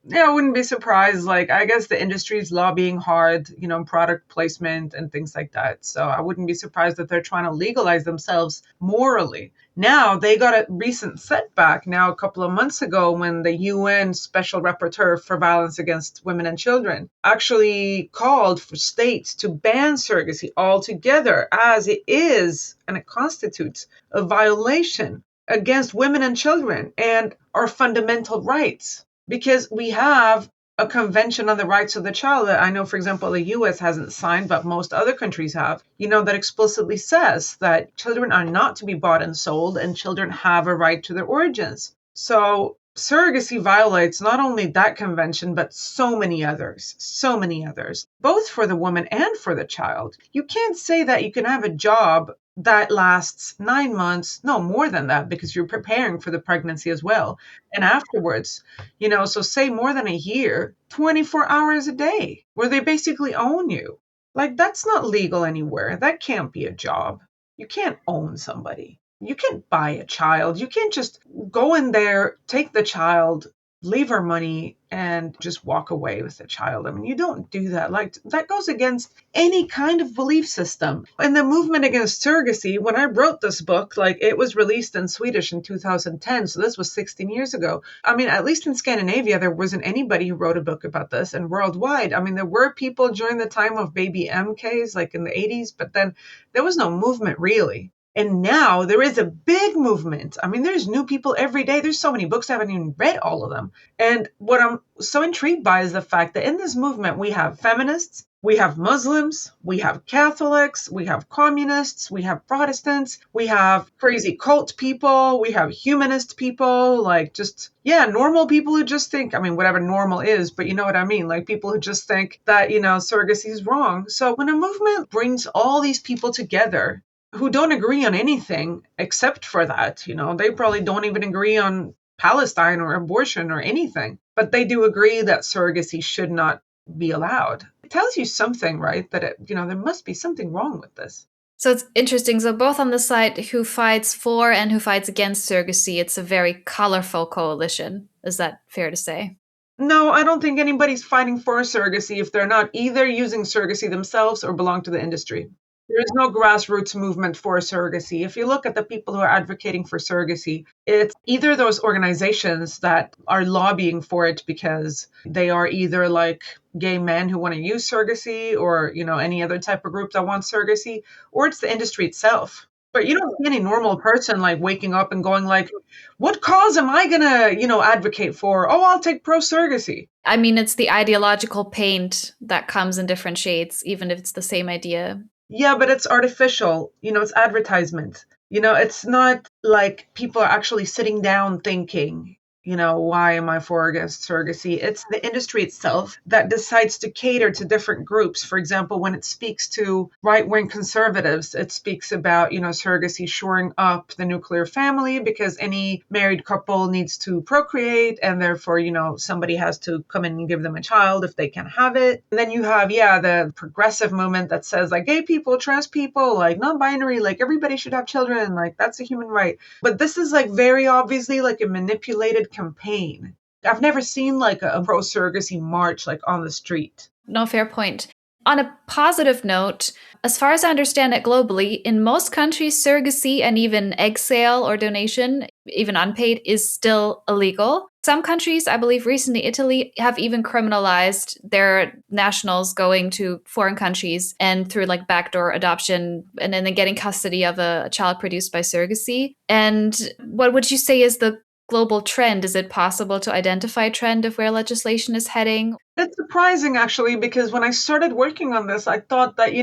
Yeah, I wouldn't be surprised. Like, I guess the industry is lobbying hard, product placement and things like that. So I wouldn't be surprised that they're trying to legalize themselves morally. Now, they got a recent setback now a couple of months ago when the UN Special Rapporteur for Violence Against Women and Children actually called for states to ban surrogacy altogether, as it is and it constitutes a violation against women and children and our fundamental rights. Because we have a convention on the rights of the child that I know, for example, the US hasn't signed, but most other countries have, that explicitly says that children are not to be bought and sold and children have a right to their origins. So surrogacy violates not only that convention, but so many others, both for the woman and for the child. You can't say that you can have a job that lasts 9 months, no more than that, because you're preparing for the pregnancy as well. And afterwards, so say more than a year, 24 hours a day, where they basically own you. Like, that's not legal anywhere. That can't be a job. You can't own somebody. You can't buy a child. You can't just go in there, take the child, leave her money, and just walk away with the child. I mean, you don't do that. Like, that goes against any kind of belief system. And the movement against surrogacy, when I wrote this book, like, it was released in Swedish in 2010. So this was 16 years ago. I mean, at least in Scandinavia, there wasn't anybody who wrote a book about this. And worldwide, I mean, there were people during the time of baby MKs, like in the 80s, but then there was no movement really. And now there is a big movement. I mean, there's new people every day. There's so many books. I haven't even read all of them. And what I'm so intrigued by is the fact that in this movement, we have feminists, we have Muslims, we have Catholics, we have communists, we have Protestants, we have crazy cult people, we have humanist people, like just, normal people who just think, I mean, whatever normal is, but you know what I mean? Like people who just think that, surrogacy is wrong. So when a movement brings all these people together, who don't agree on anything except for that, they probably don't even agree on Palestine or abortion or anything, but they do agree that surrogacy should not be allowed. It tells you something, right? That, there must be something wrong with this. So it's interesting. So both on the side who fights for and who fights against surrogacy, it's a very colorful coalition. Is that fair to say? No, I don't think anybody's fighting for surrogacy if they're not either using surrogacy themselves or belong to the industry. There is no grassroots movement for surrogacy. If you look at the people who are advocating for surrogacy, it's either those organizations that are lobbying for it because they are either like gay men who want to use surrogacy or, any other type of group that wants surrogacy, or it's the industry itself. But you don't see any normal person like waking up and going like, what cause am I gonna, advocate for? Oh, I'll take pro surrogacy. I mean, it's the ideological paint that comes in different shades, even if it's the same idea. Yeah, but it's artificial. It's advertisement. It's not like people are actually sitting down thinking, why am I for or against surrogacy? It's the industry itself that decides to cater to different groups. For example, when it speaks to right-wing conservatives, it speaks about, surrogacy shoring up the nuclear family because any married couple needs to procreate and therefore, somebody has to come in and give them a child if they can have it. And then you have, the progressive movement that says like gay people, trans people, like non-binary, like everybody should have children, like that's a human right. But this is like very obviously like a manipulated campaign. I've never seen like a pro surrogacy march like on the street. No, fair point. On a positive note, as far as I understand it globally, in most countries, surrogacy and even egg sale or donation, even unpaid, is still illegal. Some countries, I believe recently Italy, have even criminalized their nationals going to foreign countries and through like backdoor adoption and then getting custody of a child produced by surrogacy. And what would you say is the global trend? Is it possible to identify a trend of where legislation is heading? It's surprising, actually, because when I started working on this, I thought that,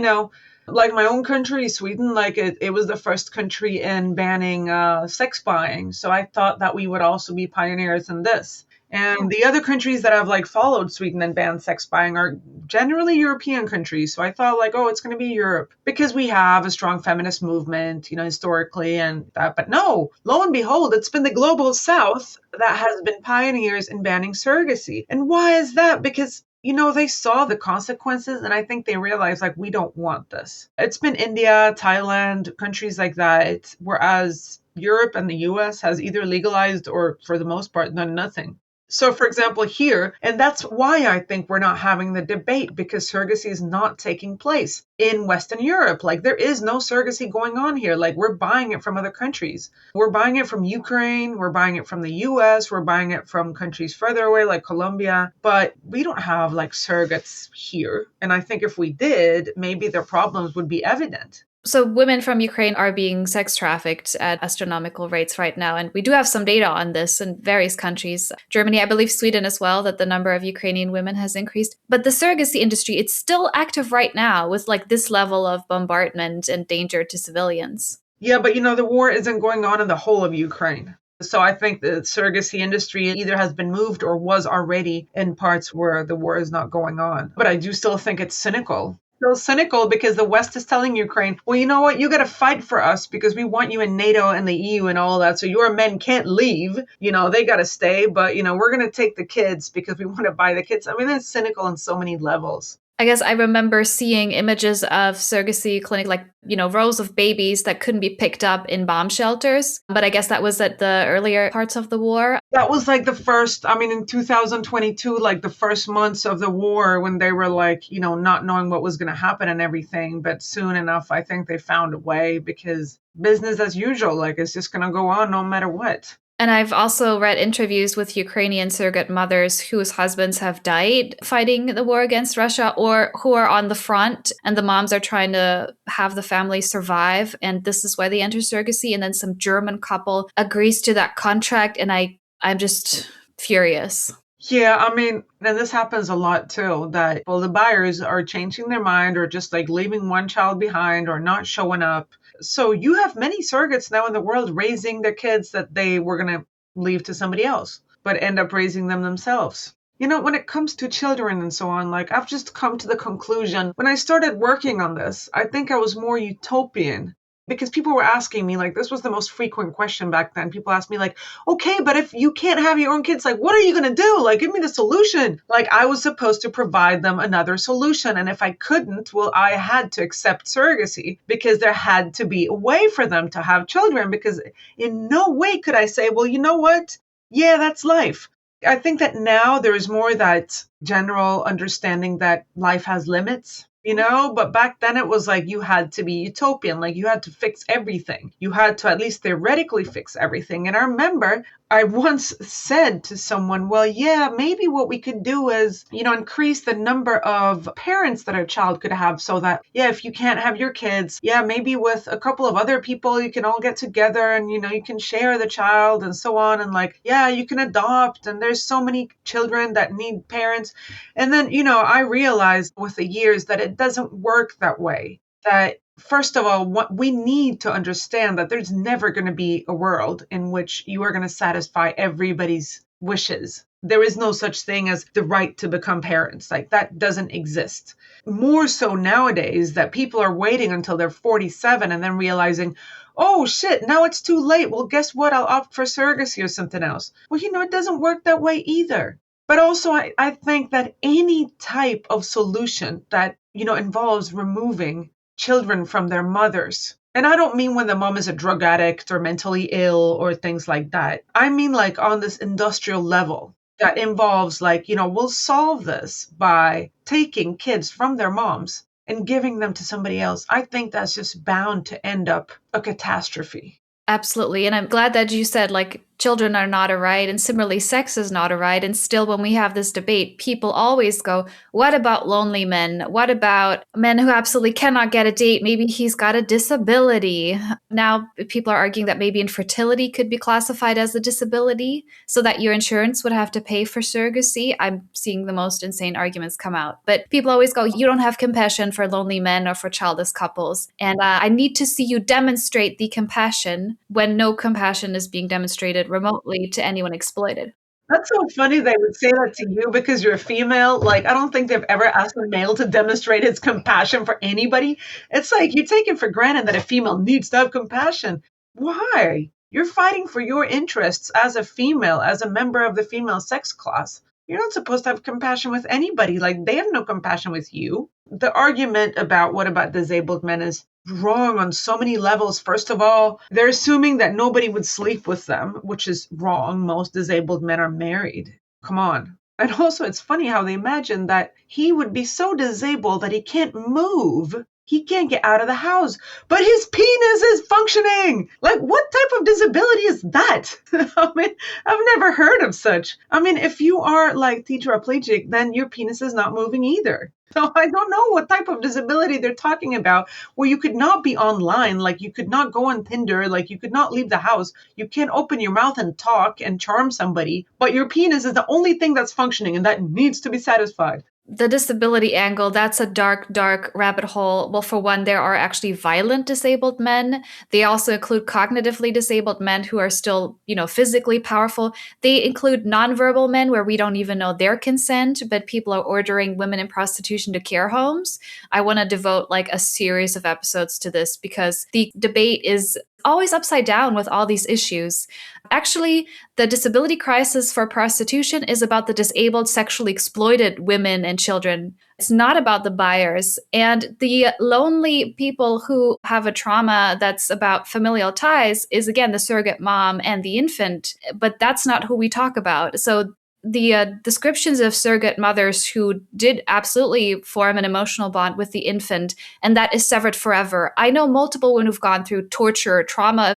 like my own country, Sweden, like it was the first country in banning sex buying. So I thought that we would also be pioneers in this. And the other countries that have like followed Sweden and banned sex buying are generally European countries. So I thought like, oh, it's going to be Europe because we have a strong feminist movement, historically and that. But no, lo and behold, it's been the global South that has been pioneers in banning surrogacy. And why is that? Because they saw the consequences and I think they realized like, we don't want this. It's been India, Thailand, countries like that, whereas Europe and the US has either legalized or for the most part done nothing. So, for example, here, and that's why I think we're not having the debate because surrogacy is not taking place in Western Europe. Like there is no surrogacy going on here. Like we're buying it from other countries. We're buying it from Ukraine. We're buying it from the US. We're buying it from countries further away like Colombia. But we don't have like surrogates here. And I think if we did, maybe the problems would be evident. So women from Ukraine are being sex trafficked at astronomical rates right now. And we do have some data on this in various countries. Germany, I believe Sweden as well, that the number of Ukrainian women has increased. But the surrogacy industry, it's still active right now with like this level of bombardment and danger to civilians. Yeah, but the war isn't going on in the whole of Ukraine. So I think the surrogacy industry either has been moved or was already in parts where the war is not going on. But I do still think it's cynical. So cynical because the West is telling Ukraine, well, you know what? You got to fight for us because we want you in NATO and the EU and all that. So your men can't leave. They got to stay. But, we're going to take the kids because we want to buy the kids. I mean, it's cynical on so many levels. I guess I remember seeing images of surrogacy clinic, like, rows of babies that couldn't be picked up in bomb shelters. But I guess that was at the earlier parts of the war. That was like the first, in 2022, like the first months of the war when they were like, not knowing what was going to happen and everything. But soon enough, I think they found a way because business as usual, like it's just going to go on no matter what. And I've also read interviews with Ukrainian surrogate mothers whose husbands have died fighting the war against Russia or who are on the front and the moms are trying to have the family survive. And this is why they enter surrogacy. And then some German couple agrees to that contract. And I'm just furious. Yeah, and this happens a lot too, that the buyers are changing their mind or just like leaving one child behind or not showing up. So you have many surrogates now in the world raising their kids that they were going to leave to somebody else, but end up raising them themselves. When it comes to children and so on, like I've just come to the conclusion when I started working on this, I think I was more utopian. Because people were asking me, like, this was the most frequent question back then. People asked me, like, okay, but if you can't have your own kids, like, what are you going to do? Like, give me the solution. Like, I was supposed to provide them another solution. And if I couldn't, well, I had to accept surrogacy because there had to be a way for them to have children. Because in no way could I say, well, you know what? Yeah, that's life. I think that now there is more that general understanding that life has limits. But back then it was like you had to be utopian, like you had to fix everything. You had to at least theoretically fix everything. And I remember I once said to someone, well, yeah, maybe what we could do is, increase the number of parents that a child could have so that, yeah, if you can't have your kids, yeah, maybe with a couple of other people, you can all get together and, you can share the child and so on. And like, yeah, you can adopt. And there's so many children that need parents. And then, I realized with the years that it doesn't work that way. That first of all, what we need to understand that there's never going to be a world in which you are going to satisfy everybody's wishes. There is no such thing as the right to become parents. Like that doesn't exist. More so nowadays that people are waiting until they're 47 and then realizing, oh shit, now it's too late. Well, guess what? I'll opt for surrogacy or something else. Well, it doesn't work that way either. But also, I think that any type of solution that, involves removing children from their mothers. And I don't mean when the mom is a drug addict or mentally ill or things like that. I mean like on this industrial level that involves like, we'll solve this by taking kids from their moms and giving them to somebody else. I think that's just bound to end up a catastrophe. Absolutely. And I'm glad that you said like children are not a right and similarly sex is not a right. And still when we have this debate, people always go, what about lonely men? What about men who absolutely cannot get a date? Maybe he's got a disability. Now people are arguing that maybe infertility could be classified as a disability so that your insurance would have to pay for surrogacy. I'm seeing the most insane arguments come out. But people always go, you don't have compassion for lonely men or for childless couples. And I need to see you demonstrate the compassion when no compassion is being demonstrated remotely to anyone exploited. That's so funny they would say that to you because you're a female. Like, I don't think they've ever asked a male to demonstrate his compassion for anybody. It's like you take it for granted that a female needs to have compassion. Why? You're fighting for your interests as a female, as a member of the female sex class. You're not supposed to have compassion with anybody. Like, they have no compassion with you. The argument about what about disabled men is wrong on so many levels. First of all, they're assuming that nobody would sleep with them, which is wrong. Most disabled men are married. Come on. And also, it's funny how they imagine that he would be so disabled that he can't move. He can't get out of the house, but his penis is functioning. Like, what type of disability is that? I mean, I've never heard of such. I mean, if you are like tetraplegic, then your penis is not moving either. So I don't know what type of disability they're talking about where you could not be online, like you could not go on Tinder, like you could not leave the house. You can't open your mouth and talk and charm somebody, but your penis is the only thing that's functioning and that needs to be satisfied. The disability angle, that's a dark, dark rabbit hole. Well, for one, there are actually violent disabled men. They also include cognitively disabled men who are still, physically powerful. They include nonverbal men where we don't even know their consent, but people are ordering women in prostitution to care homes. I want to devote like a series of episodes to this because the debate is always upside down with all these issues. Actually, the disability crisis for prostitution is about the disabled, sexually exploited women and children. It's not about the buyers. And the lonely people who have a trauma that's about familial ties is, again, the surrogate mom and the infant. But that's not who we talk about. So the descriptions of surrogate mothers who did absolutely form an emotional bond with the infant, and that is severed forever. I know multiple women who've gone through torture, trauma,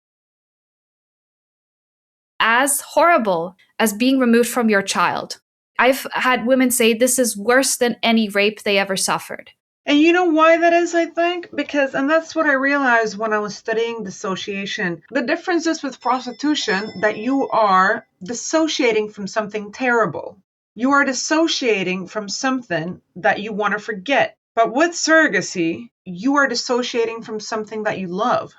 as horrible as being removed from your child. I've had women say this is worse than any rape they ever suffered. And you know why that is, I think? Because, and that's what I realized when I was studying dissociation. The difference is with prostitution that you are dissociating from something terrible. You are dissociating from something that you want to forget. But with surrogacy, you are dissociating from something that you love.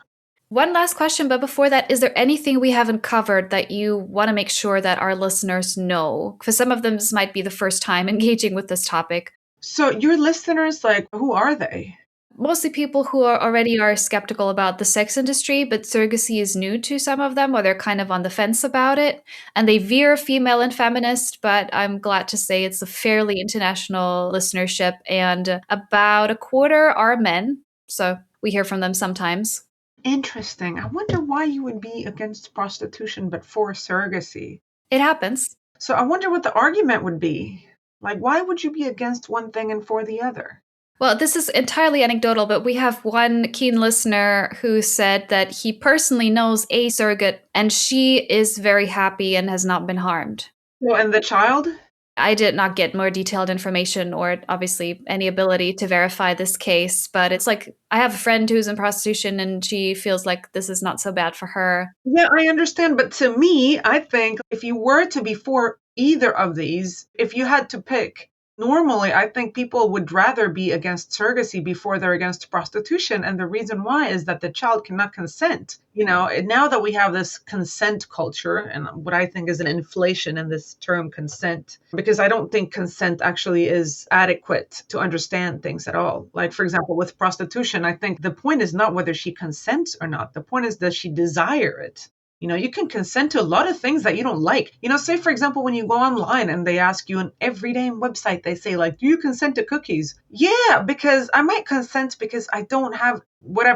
One last question, but before that, is there anything we haven't covered that you want to make sure that our listeners know? For some of them, this might be the first time engaging with this topic. So your listeners, like, who are they? Mostly people who already are skeptical about the sex industry, but surrogacy is new to some of them, or they're kind of on the fence about it. And they veer female and feminist, but I'm glad to say it's a fairly international listenership, and about a quarter are men. So we hear from them sometimes. Interesting. I wonder why you would be against prostitution but for surrogacy. It happens. So I wonder what the argument would be. Like, why would you be against one thing and for the other? Well, this is entirely anecdotal, but we have one keen listener who said that he personally knows a surrogate and she is very happy and has not been harmed. Well, and the child? I did not get more detailed information or obviously any ability to verify this case, but it's like I have a friend who's in prostitution and she feels like this is not so bad for her. Yeah, I understand. But to me, I think if you were to be for either of these, if you had to pick, normally I think people would rather be against surrogacy before they're against prostitution. And the reason why is that the child cannot consent. And now that we have this consent culture, and what I think is an inflation in this term consent, because I don't think consent actually is adequate to understand things at all. Like, for example, with prostitution, I think the point is not whether she consents or not. The point is, does she desire it? You can consent to a lot of things that you don't like. Say, for example, when you go online and they ask you an everyday website, they say, like, do you consent to cookies? Yeah, because I might consent because I don't have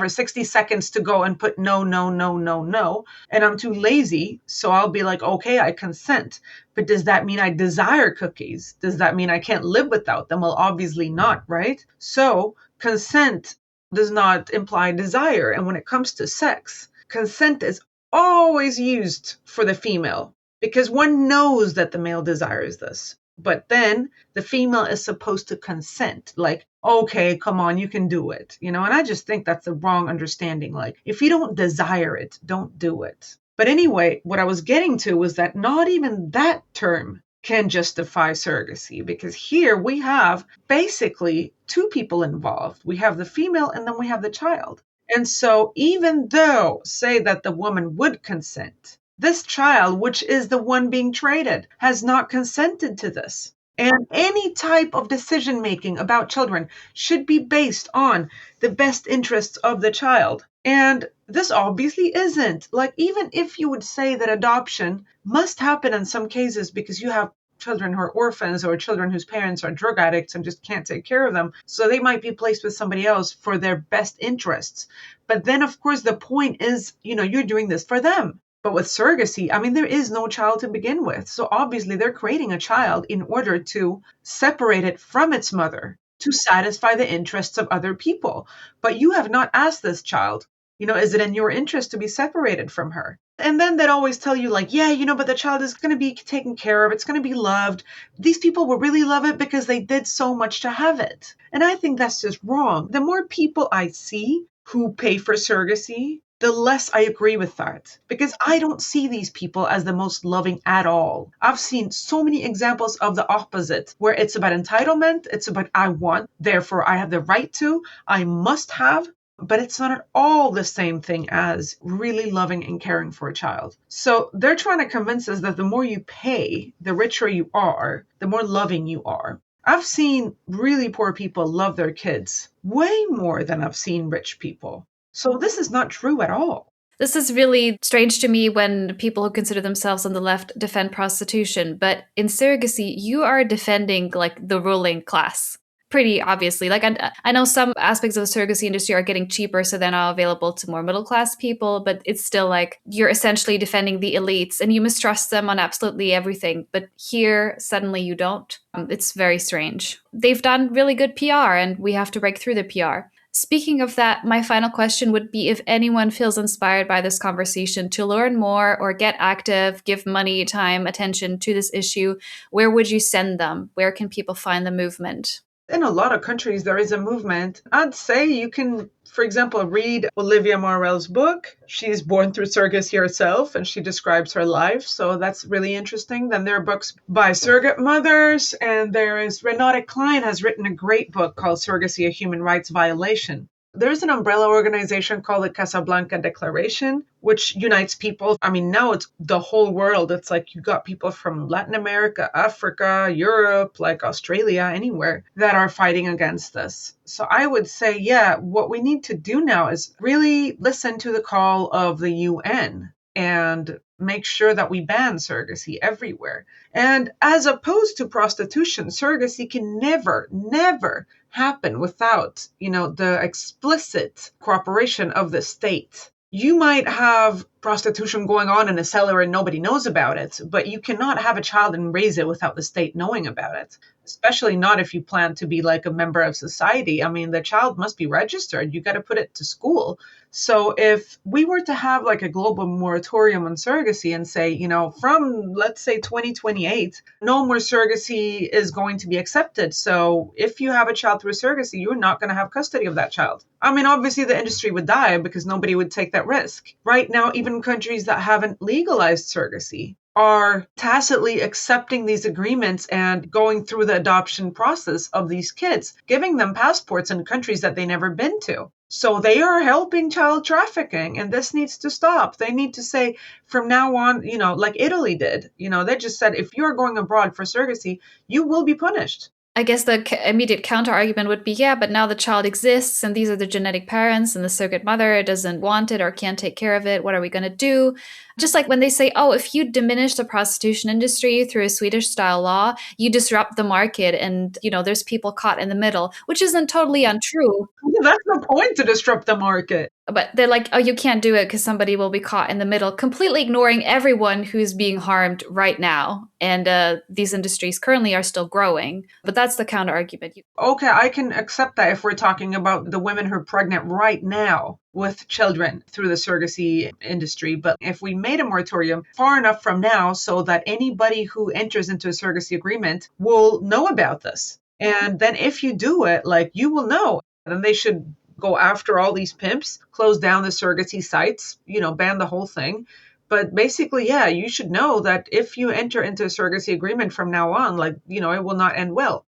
60 seconds to go and put no, no, no, no, no. And I'm too lazy. So I'll be like, okay, I consent. But does that mean I desire cookies? Does that mean I can't live without them? Well, obviously not, right? So consent does not imply desire. And when it comes to sex, consent is always used for the female because one knows that the male desires this. But then the female is supposed to consent, like, okay, come on, you can do it, and I just think that's the wrong understanding. Like, if you don't desire it, don't do it. But anyway, what I was getting to was that not even that term can justify surrogacy, because here we have basically two people involved. We have the female and then we have the child. And so even though, say that the woman would consent, this child, which is the one being traded, has not consented to this. And any type of decision making about children should be based on the best interests of the child. And this obviously isn't. Like, even if you would say that adoption must happen in some cases because you have children who are orphans or children whose parents are drug addicts and just can't take care of them. So they might be placed with somebody else for their best interests. But then, of course, the point is, you're doing this for them. But with surrogacy, there is no child to begin with. So obviously they're creating a child in order to separate it from its mother to satisfy the interests of other people. But you have not asked this child, is it in your interest to be separated from her? And then they'd always tell you, like, yeah, but the child is going to be taken care of. It's going to be loved. These people will really love it because they did so much to have it. And I think that's just wrong. The more people I see who pay for surrogacy, the less I agree with that, because I don't see these people as the most loving at all. I've seen so many examples of the opposite, where it's about entitlement. It's about I want, therefore I have the right to, I must have. But it's not at all the same thing as really loving and caring for a child. So they're trying to convince us that the more you pay, the richer you are, the more loving you are. I've seen really poor people love their kids way more than I've seen rich people. So this is not true at all. This is really strange to me when people who consider themselves on the left defend prostitution. But in surrogacy, you are defending like the ruling class. Pretty obviously. Like, I know some aspects of the surrogacy industry are getting cheaper, so they're now available to more middle class people, but it's still like you're essentially defending the elites and you mistrust them on absolutely everything. But here, suddenly you don't. It's very strange. They've done really good PR and we have to break through the PR. Speaking of that, my final question would be if anyone feels inspired by this conversation to learn more or get active, give money, time, attention to this issue, where would you send them? Where can people find the movement? In a lot of countries, there is a movement. I'd say you can, for example, read Olivia Morrell's book. She's born through surrogacy herself, and she describes her life. So that's really interesting. Then there are books by surrogate mothers, and there is Renate Klein has written a great book called Surrogacy, a Human Rights Violation. There's an umbrella organization called the Casablanca Declaration, which unites people. Now it's the whole world. It's like you got people from Latin America, Africa, Europe, like Australia, anywhere that are fighting against this. So I would say, what we need to do now is really listen to the call of the UN and make sure that we ban surrogacy everywhere. And as opposed to prostitution, surrogacy can never happen without, the explicit cooperation of the state. You might have prostitution going on in a cellar and nobody knows about it. But you cannot have a child and raise it without the state knowing about it, especially not if you plan to be like a member of society. I mean, the child must be registered. You got to put it to school. So if we were to have like a global moratorium on surrogacy and say, from let's say 2028, no more surrogacy is going to be accepted. So if you have a child through surrogacy, you're not going to have custody of that child. I mean, obviously the industry would die because nobody would take that risk. Right now, even countries that haven't legalized surrogacy are tacitly accepting these agreements and going through the adoption process of these kids, giving them passports in countries that they never been to. So they are helping child trafficking, and this needs to stop. They need to say from now on, like Italy did, they just said, if you're going abroad for surrogacy, you will be punished. I guess the immediate counter argument would be, yeah, but now the child exists and these are the genetic parents and the surrogate mother doesn't want it or can't take care of it. What are we going to do? Just like when they say, oh, if you diminish the prostitution industry through a Swedish style law, you disrupt the market and, there's people caught in the middle, which isn't totally untrue. That's the point, to disrupt the market. But they're like, oh, you can't do it because somebody will be caught in the middle, completely ignoring everyone who's being harmed right now. And these industries currently are still growing. But that's the counter argument. Okay, I can accept that if we're talking about the women who are pregnant right now with children through the surrogacy industry. But if we made a moratorium far enough from now so that anybody who enters into a surrogacy agreement will know about this. And then if you do it, you will know. Then they should go after all these pimps, close down the surrogacy sites, ban the whole thing. But basically, yeah, you should know that if you enter into a surrogacy agreement from now on, it will not end well.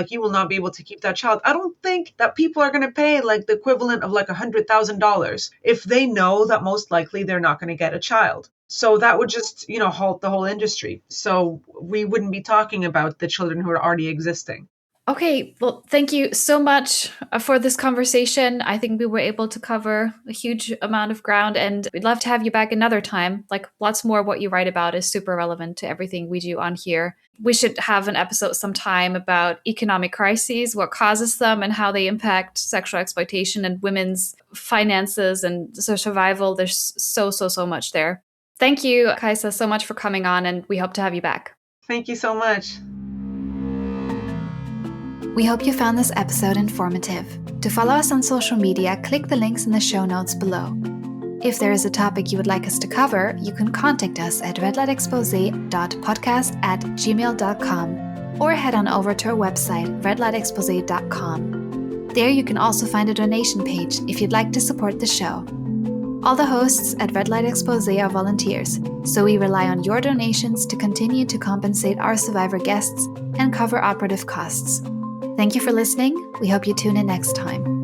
You will not be able to keep that child. I don't think that people are going to pay the equivalent of $100,000 if they know that most likely they're not going to get a child. So that would just, halt the whole industry. So we wouldn't be talking about the children who are already existing. Okay, well, thank you so much for this conversation. I think we were able to cover a huge amount of ground, and we'd love to have you back another time. Lots more of what you write about is super relevant to everything we do on here. We should have an episode sometime about economic crises, what causes them, and how they impact sexual exploitation and women's finances and survival. There's so much there. Thank you, Kajsa, so much for coming on, and we hope to have you back. Thank you so much. We hope you found this episode informative. To follow us on social media, click the links in the show notes below. If there is a topic you would like us to cover, you can contact us at redlightexposé.podcast@gmail.com or head on over to our website, redlightexposé.com. There you can also find a donation page if you'd like to support the show. All the hosts at Red Light Exposé are volunteers, so we rely on your donations to continue to compensate our survivor guests and cover operative costs. Thank you for listening. We hope you tune in next time.